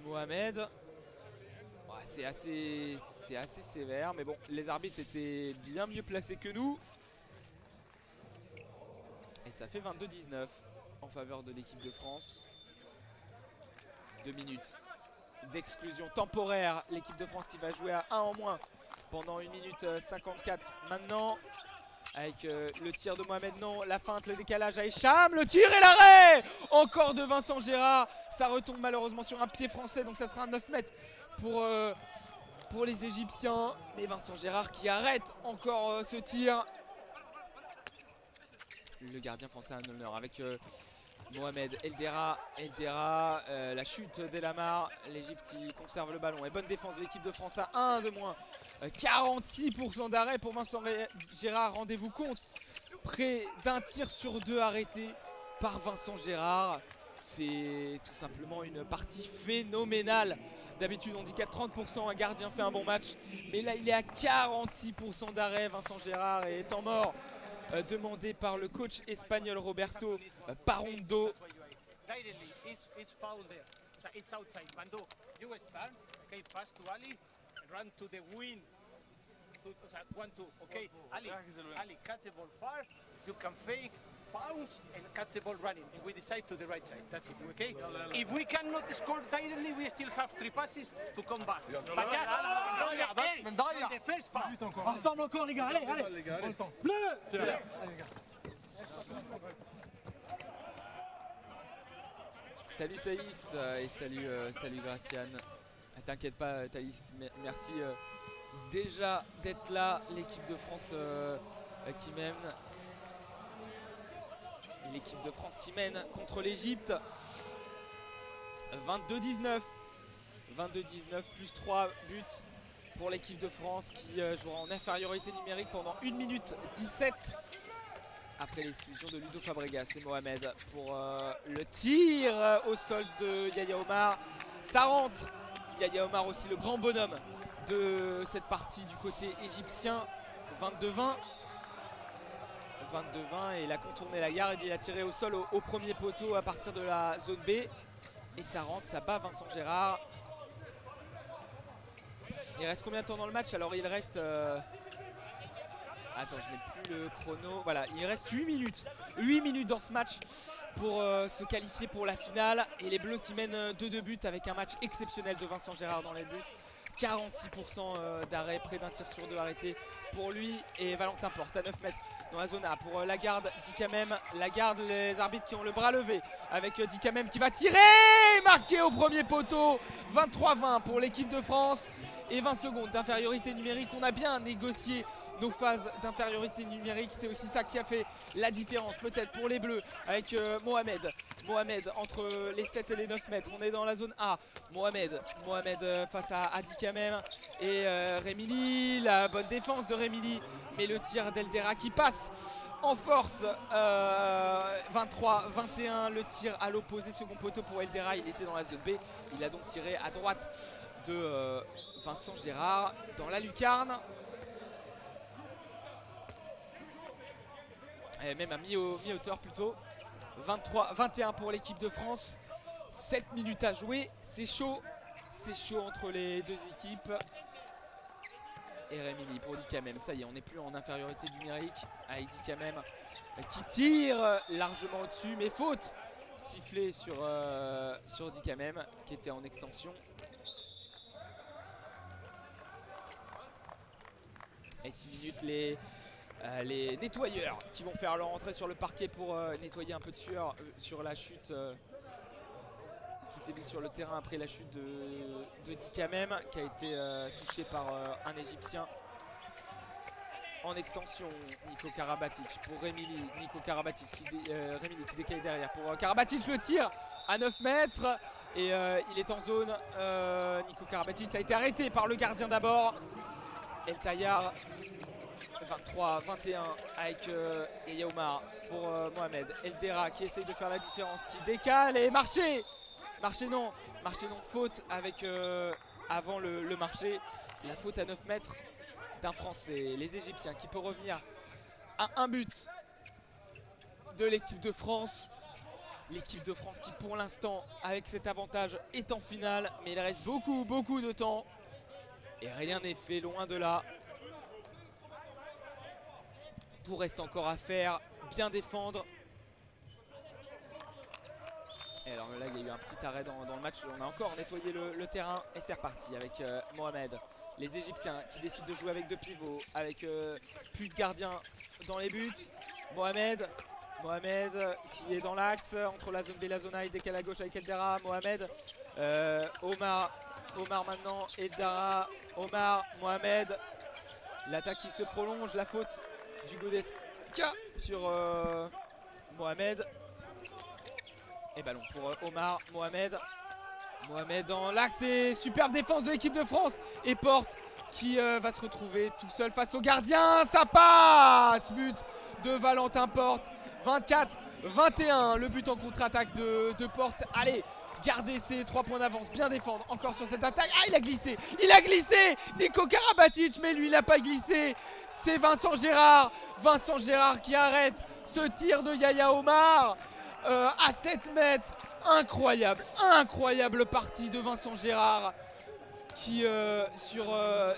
[SPEAKER 1] Mohamed. Ouais, c'est assez sévère. Mais bon, les arbitres étaient bien mieux placés que nous. Et ça fait 22-19 en faveur de l'équipe de France. 2 minutes d'exclusion temporaire. L'équipe de France qui va jouer à 1 en moins pendant 1 minute 54 maintenant. Avec le tir de Mohamed, non, la feinte, le décalage à Hicham, le tir et l'arrêt encore de Vincent Gérard. Ça retombe malheureusement sur un pied français, donc ça sera un 9 mètres pour les Égyptiens. Mais Vincent Gérard qui arrête encore ce tir. Le gardien français a un honneur avec Mohamed Eldera, la chute d'Elamar, l'Égypte qui conserve le ballon et bonne défense de l'équipe de France à 1 de moins. 46% d'arrêt pour Vincent Gérard, rendez-vous compte, près d'un tir sur 2 arrêté par Vincent Gérard. C'est tout simplement une partie phénoménale. D'habitude on dit qu'à 30% un gardien fait un bon match, mais là il est à 46% d'arrêt. Vincent Gérard est temps mort. Demandé par le coach espagnol Roberto Parrondo.
[SPEAKER 4] Bounce and catch the ball running, and we decide to the right side. That's it, okay? If we cannot score directly, we still have 3 passes to come back. But just on the first part. Ensemble encore les gars, allez, allez. Bleu.
[SPEAKER 1] Salut Thaïs et salut Graciane. T'inquiète pas Thaïs, merci déjà d'être là. L'équipe de France qui mène. L'équipe de France qui mène contre l'Égypte. 22-19. 22-19 plus 3 buts pour l'équipe de France qui jouera en infériorité numérique pendant 1 minute 17. Après l'exclusion de Ludo Fabregas et Mohamed pour le tir au sol de Yaya Omar. Ça rentre. Yaya Omar aussi le grand bonhomme de cette partie du côté égyptien. 22-20. 22-20 et il a contourné la garde, il a tiré au sol au premier poteau à partir de la zone B et ça rentre, ça bat Vincent Gérard. Il reste combien de temps dans le match? Alors il reste attends, je n'ai plus le chrono. Voilà, il reste 8 minutes 8 minutes dans ce match pour se qualifier pour la finale et les Bleus qui mènent 2 buts avec un match exceptionnel de Vincent Gérard dans les buts. 46% d'arrêt, près d'un tir sur 2 arrêté pour lui et Valentin Porte à 9 mètres dans la zone A pour Lagarde, Dikamem, Lagarde, les arbitres qui ont le bras levé avec Dikamem qui va tirer, marqué au premier poteau. 23-20 pour l'équipe de France et 20 secondes d'infériorité numérique. On a bien négocié nos phases d'infériorité numérique, c'est aussi ça qui a fait la différence peut-être pour les Bleus avec Mohamed entre les 7 et les 9 mètres. On est dans la zone A. Mohamed face à Dikamem et Remili, la bonne défense de Remili, mais le tir d'Eldera qui passe en force. 23-21, le tir à l'opposé, second poteau pour Eldera, il était dans la zone B, il a donc tiré à droite de Vincent Gérard dans la lucarne. Et même à mi-hauteur plutôt. 23-21 pour l'équipe de France. 7 minutes à jouer. C'est chaud entre les deux équipes. Et Remili pour Dikamem. Ça y est, on n'est plus en infériorité numérique. Avec Dikamem qui tire largement au-dessus. Mais faute sifflée sur Dikamem qui était en extension. Et 6 minutes les nettoyeurs qui vont faire leur entrée sur le parquet pour nettoyer un peu de sueur sur la chute qui s'est mis sur le terrain après la chute de Dikamem qui a été touché par un Égyptien en extension. Nico Karabatic pour Remili, Remili qui décale derrière pour Karabatic, le tir à 9 mètres et il est en zone. Nico Karabatic, ça a été arrêté par le gardien d'abord. El Tayyar. 23-21 avec Yaya Omar pour Mohamed Eldera qui essaye de faire la différence, qui décale et marché non, faute avec avant le marché, la faute à 9 mètres d'un Français. Les Égyptiens qui peut revenir à un but de l'équipe de France. L'équipe de France qui pour l'instant avec cet avantage est en finale, mais il reste beaucoup de temps et rien n'est fait, loin de là. Tout reste encore à faire, bien défendre. Et alors là il y a eu un petit arrêt dans le match, on a encore nettoyé le terrain et c'est reparti avec Mohamed. Les Égyptiens qui décident de jouer avec 2 pivots, avec plus de gardiens dans les buts. Mohamed qui est dans l'axe entre la zone B et la zone A, il décale à gauche avec Eldara. Mohamed, Omar maintenant, Eldara, Omar, Mohamed. L'attaque qui se prolonge, la faute du Godeska sur Mohamed. Et ballon pour Omar, Mohamed dans l'axe et superbe défense de l'équipe de France. Et Porte qui va se retrouver tout seul face au gardien. Ça passe, but de Valentin Porte. 24-21, le but en contre-attaque de Porte. Allez, garder ses 3 points d'avance, bien défendre encore sur cette attaque. Ah, il a glissé Nico Karabatic, mais lui il n'a pas glissé. C'est Vincent Gérard qui arrête ce tir de Yaya Omar à 7 mètres. Incroyable partie de Vincent Gérard qui sur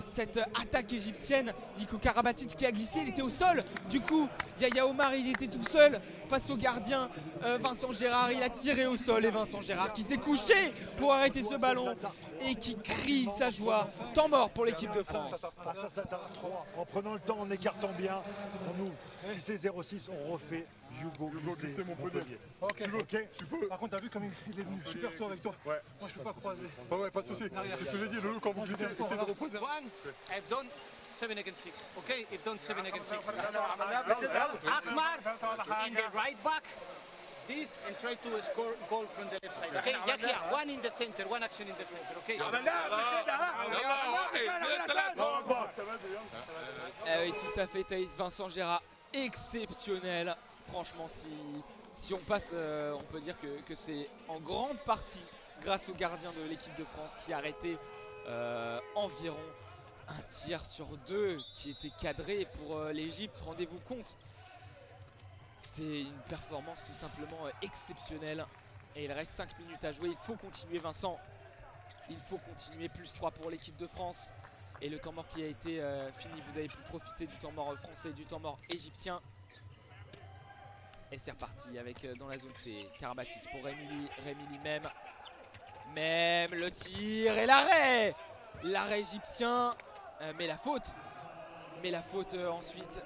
[SPEAKER 1] cette attaque égyptienne. Nico Karabatic qui a glissé, il était au sol. Du coup, Yaya Omar il était tout seul face au gardien. Vincent Gérard il a tiré au sol et Vincent Gérard qui s'est couché pour arrêter ce ballon et qui crie sa joie. Temps mort pour l'équipe de France.
[SPEAKER 2] En prenant le temps, en écartant bien, on ouvre. Si c'est 0-6, on refait Hugo Glissé, Montpellier.
[SPEAKER 3] Ok,
[SPEAKER 2] tu peux.
[SPEAKER 3] Par contre, t'as vu comme il est venu super tôt avec toi.
[SPEAKER 2] Ouais.
[SPEAKER 3] Moi, je peux pas croiser.
[SPEAKER 2] Ouais, pas de soucis. C'est ce que j'ai dit, Loulou, quand vous glissez, essayez de reposer.
[SPEAKER 4] I've done 7 against 6. Okay, I've done 7 against 6. Ahmar in the right back. This and try to score goal from the left side. Okay, Yakia, one in the center, one action in the center. Okay.
[SPEAKER 1] Oui, tout à fait, Thaïs. Vincent Gérard, exceptionnel. Franchement, si on passe, on peut dire que c'est en grande partie grâce au gardien de l'équipe de France qui a arrêté environ un tir sur 2 qui était cadré pour l'Égypte. Rendez-vous compte. C'est une performance tout simplement exceptionnelle. Et il reste 5 minutes à jouer. Il faut continuer, Vincent. Il faut continuer. +3 pour l'équipe de France. Et le temps mort qui a été fini. Vous avez pu profiter du temps mort français et du temps mort égyptien. Et c'est reparti avec dans la zone C. Karabatic pour Remili. Remili même le tir et l'arrêt. L'arrêt égyptien. Mais la faute ensuite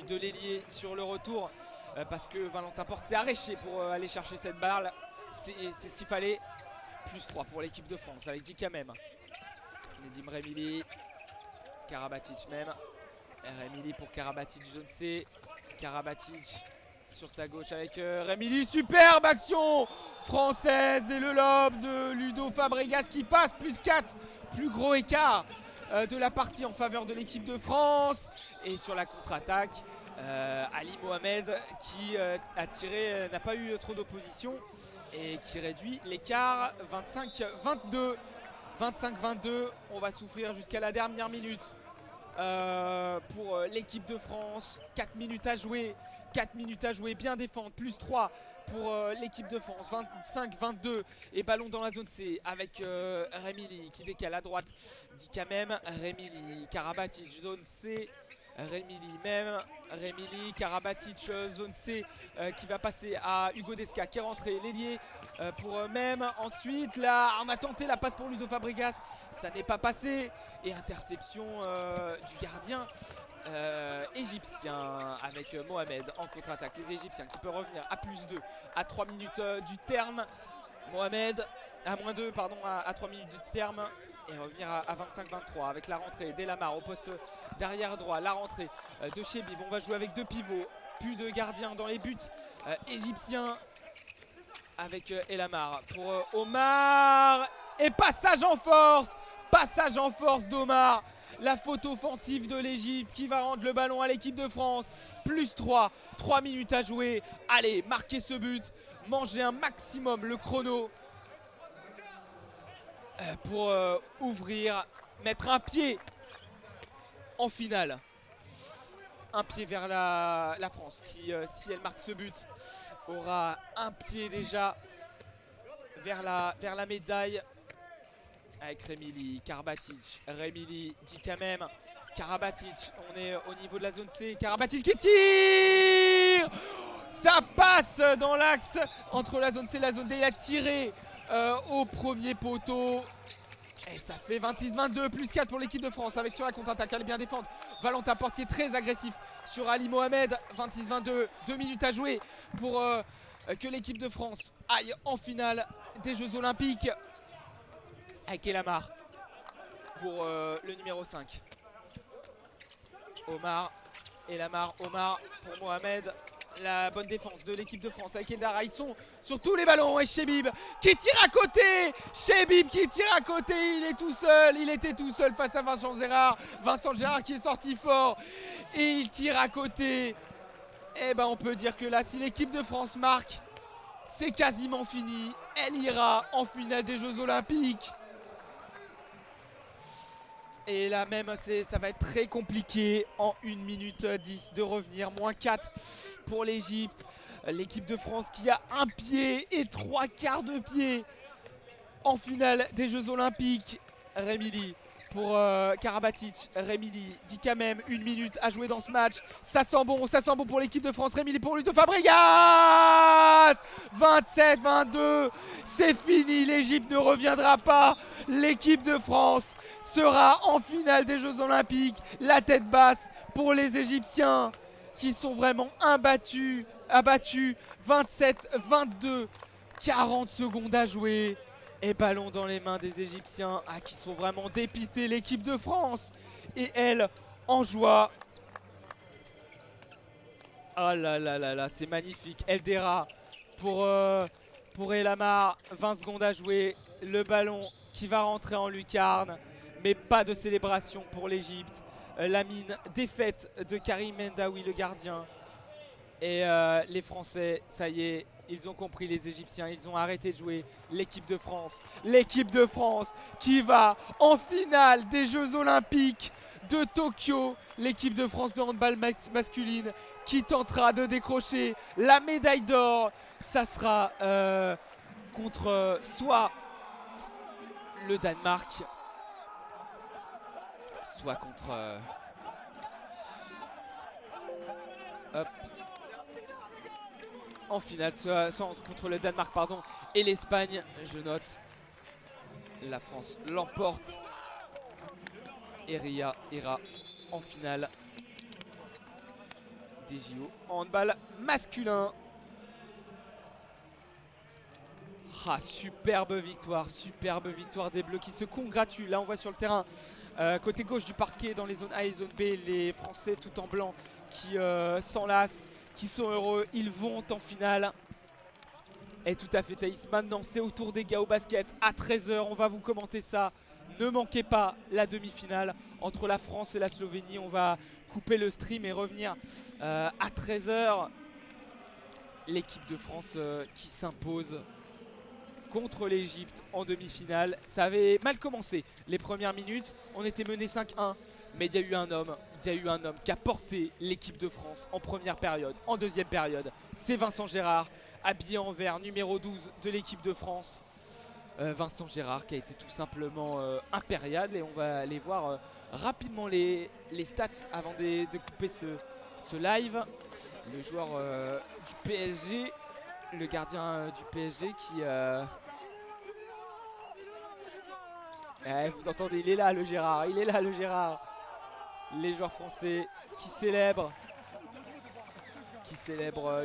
[SPEAKER 1] de l'ailier sur le retour. Parce que Valentin Porte s'est arraché pour aller chercher cette balle. C'est ce qu'il fallait. +3 pour l'équipe de France avec Dika même. Nedim Remili. Karabatic même. Remili pour Karabatic, zone C. Karabatic sur sa gauche avec Remili. Superbe action française et le lob de Ludo Fabregas qui passe. +4. Plus gros écart de la partie en faveur de l'équipe de France. Et sur la contre-attaque, Ali Mohamed qui a tiré, n'a pas eu trop d'opposition et qui réduit l'écart. 25-22. 25-22, on va souffrir jusqu'à la dernière minute pour l'équipe de France. 4 minutes à jouer, bien défendre. +3 pour l'équipe de France. 25-22 et ballon dans la zone C avec Remili qui décale à droite. Dit quand même Remili, Karabatic, zone C. Remili, Karabatic, zone C qui va passer à Hugo Desca qui est rentré, l'ailier pour même. Ensuite là on a tenté la passe pour Ludo Fabregas, ça n'est pas passé et interception du gardien égyptien avec Mohamed en contre-attaque. Les Égyptiens qui peuvent revenir à +2 à 3 minutes du terme. Mohamed à -2 pardon à 3 minutes du terme. Et revenir à 25-23 avec la rentrée d'Elamar au poste d'arrière droit. La rentrée de Chebib. On va jouer avec 2 pivots. Plus de gardiens dans les buts égyptiens. Avec Elamar pour Omar. Et passage en force. Passage en force d'Omar. La faute offensive de l'Égypte qui va rendre le ballon à l'équipe de France. +3. 3 minutes à jouer. Allez, marquez ce but. Mangez un maximum le chrono. Pour ouvrir, mettre un pied en finale. Un pied vers la France qui, si elle marque ce but, aura un pied déjà vers la médaille. Avec Remili, Karabatic, Remili dit quand même. Karabatic, on est au niveau de la zone C. Karabatic qui tire. Ça passe dans l'axe entre la zone C et la zone D. Il a tiré au premier poteau.
[SPEAKER 5] Et ça fait 26-22, plus 4 pour l'équipe de France avec sur la contre-attaque, elle bien défendre. Valentin Porte qui est très agressif sur Ali Mohamed. 26-22, 2 minutes à jouer pour que l'équipe de France aille en finale des Jeux Olympiques. Avec Elamar pour le numéro 5. Omar, Elamar, Omar pour Mohamed. La bonne défense de l'équipe de France avec Eldara. Ils sont sur tous les ballons. Et Chebib qui tire à côté. Chebib qui tire à côté. Il est tout seul. Il était tout seul face à Vincent Gérard. Vincent Gérard qui est sorti fort. Et il tire à côté. Et ben on peut dire que là, si l'équipe de France marque, c'est quasiment fini. Elle ira en finale des Jeux Olympiques. Et là même, ça va être très compliqué en 1 minute 10 de revenir. Moins 4 pour l'Égypte. L'équipe de France qui a 1 pied et 3/4 de pied en finale des Jeux Olympiques. Remili pour Karabatic. Remili dit quand même 1 minute à jouer dans ce match. Ça sent bon pour l'équipe de France. Remili pour Ludo Fabregas. 27-22. C'est fini, l'Égypte ne reviendra pas. L'équipe de France sera en finale des Jeux Olympiques. La tête basse pour les Égyptiens qui sont vraiment abattus. 27-22, 40 secondes à jouer. Et ballon dans les mains des Égyptiens qui sont vraiment dépités. L'équipe de France et elle en joie. Oh là là là là, c'est magnifique. Eldera pour Elamar. 20 secondes à jouer. Le ballon qui va rentrer en lucarne. Mais pas de célébration pour l'Égypte. Lamine, défaite de Karim Mendaoui, le gardien. Et les Français, ça y est, ils ont compris, les Égyptiens, ils ont arrêté de jouer. L'équipe de France qui va en finale des Jeux Olympiques de Tokyo. L'équipe de France de handball masculine qui tentera de décrocher la médaille d'or. Ça sera contre soit le Danemark, soit contre en finale, soit contre le Danemark pardon, et l'Espagne. Je note, la France l'emporte et Ria ira en finale des JO en handball masculin. Superbe victoire des Bleus qui se congratulent. Là on voit sur le terrain, côté gauche du parquet, dans les zones A et zone B, les Français tout en blanc qui s'enlacent, qui sont heureux, ils vont en finale. Et tout à fait Thaïs, maintenant c'est au tour des gars au basket à 13 h, on va vous commenter ça. Ne manquez pas la demi-finale entre la France et la Slovénie. On va couper le stream et revenir à 13 h. L'équipe de France qui s'impose contre l'Égypte en demi-finale. Ça avait mal commencé les premières minutes, on était mené 5-1, mais il y a eu un homme qui a porté l'équipe de France en première période, en deuxième période. C'est Vincent Gérard, habillé en vert, numéro 12 de l'équipe de France. Vincent Gérard qui a été tout simplement impérial, et on va aller voir rapidement les stats avant de couper ce live. Le joueur du PSG, le gardien du PSG qui vous entendez, il est là le Gérard. Les joueurs français qui célèbrent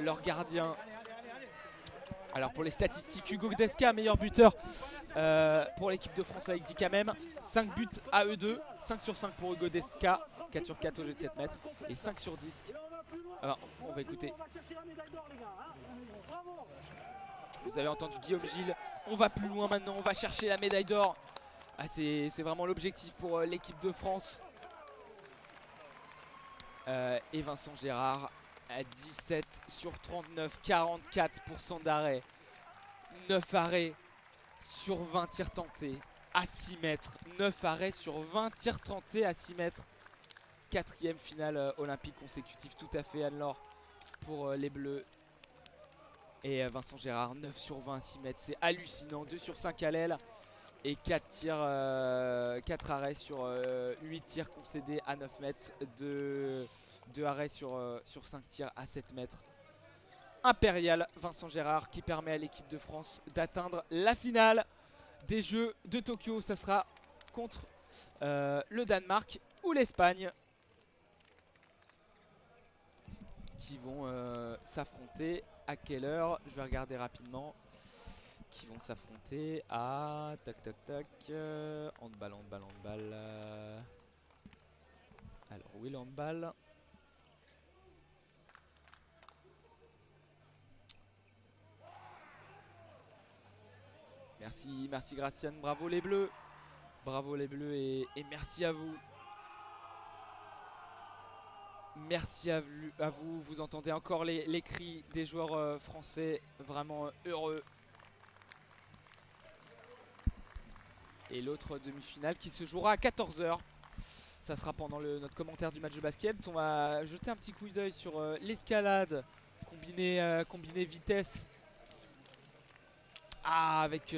[SPEAKER 5] leur gardien. Alors pour les statistiques, Hugo Desca, meilleur buteur pour l'équipe de France avec 10 quand même. 5 buts à eux deux, 5 sur 5 pour Hugo Desca, 4 sur 4 au jeu de 7 mètres et 5 sur 10. Alors, on va écouter. Vous avez entendu Guillaume Gilles. On va plus loin maintenant, on va chercher la médaille d'or. C'est vraiment l'objectif pour l'équipe de France. Et Vincent Gérard à 17 sur 39, 44% d'arrêt. 9 arrêts sur 20 tirs tentés à 6 mètres. 9 arrêts sur 20 tirs tentés à 6 mètres. 4e finale olympique consécutive, tout à fait, Anne-Laure, pour les Bleus. Et Vincent Gérard, 9 sur 20 à 6 mètres, c'est hallucinant. 2 sur 5 à l'aile et 4 arrêts sur 8 tirs concédés à 9 mètres. 2 arrêts sur 5 tirs à 7 mètres. Impérial, Vincent Gérard, qui permet à l'équipe de France d'atteindre la finale des Jeux de Tokyo. Ça sera contre le Danemark ou l'Espagne qui vont s'affronter. À quelle heure? Je vais regarder rapidement. Qui vont s'affronter à tac tac tac. Handball, handball, handball. Alors oui, le handball. Merci, merci Graciane, bravo les bleus. Bravo les bleus et merci à vous. Merci à vous, vous entendez encore les cris des joueurs français, vraiment heureux. Et l'autre demi-finale qui se jouera à 14 h. Ça sera pendant notre commentaire du match de basket. On va jeter un petit coup d'œil sur l'escalade combiné vitesse. Ah, avec...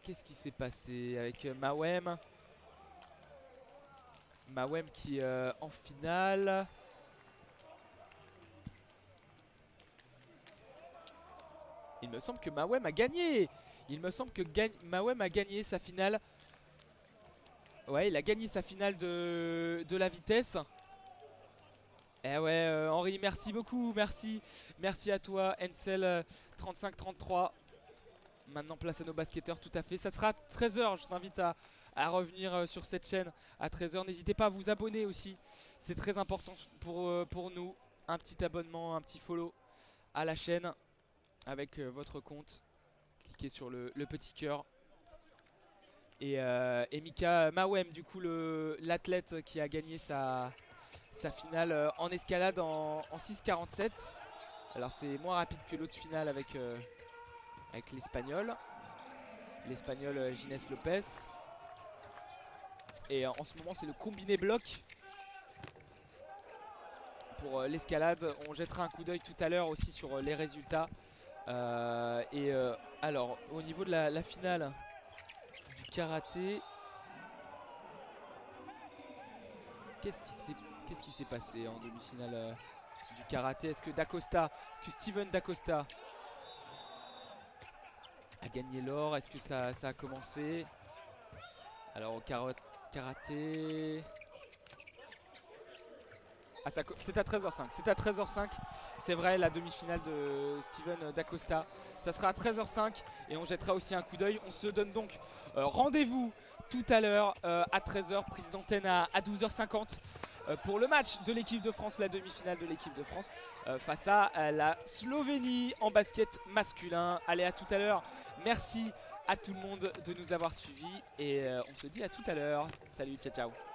[SPEAKER 5] Qu'est-ce qui s'est passé avec Mawem? Mawem qui est en finale. Il me semble que Mawem a gagné. Il me semble que Mawem a gagné sa finale. Ouais, il a gagné sa finale de la vitesse. Eh ouais, Henri, merci beaucoup, merci. Merci à toi, Encel 3533. Maintenant, place à nos basketteurs, tout à fait. Ça sera 13 h, je t'invite à revenir sur cette chaîne à 13 h. N'hésitez pas à vous abonner aussi, c'est très important pour nous. Un petit abonnement, un petit follow à la chaîne avec votre compte. Cliquez sur le petit cœur. Et Mika Mawem, du coup, l'athlète qui a gagné sa finale en escalade en 6,47. Alors c'est moins rapide que l'autre finale avec l'espagnol. L'espagnol Gines Lopez. Et en ce moment c'est le combiné bloc. Pour l'escalade, on jettera un coup d'œil tout à l'heure aussi sur les résultats. Alors au niveau de la finale du karaté, qu'est-ce qui s'est passé en demi-finale du karaté? Est-ce que Steven Dacosta a gagné l'or? Est-ce que ça a commencé? Alors au karaté... Ah, c'est à 13 h 05. C'est à 13 h 05. C'est vrai, la demi-finale de Steven Dacosta. Ça sera à 13 h 05 et on jettera aussi un coup d'œil. On se donne donc rendez-vous tout à l'heure à 13 h, prise d'antenne à 12 h 50 pour le match de l'équipe de France, la demi-finale de l'équipe de France face à la Slovénie en basket masculin. Allez, à tout à l'heure. Merci à tout le monde de nous avoir suivis et on se dit à tout à l'heure. Salut, ciao ciao.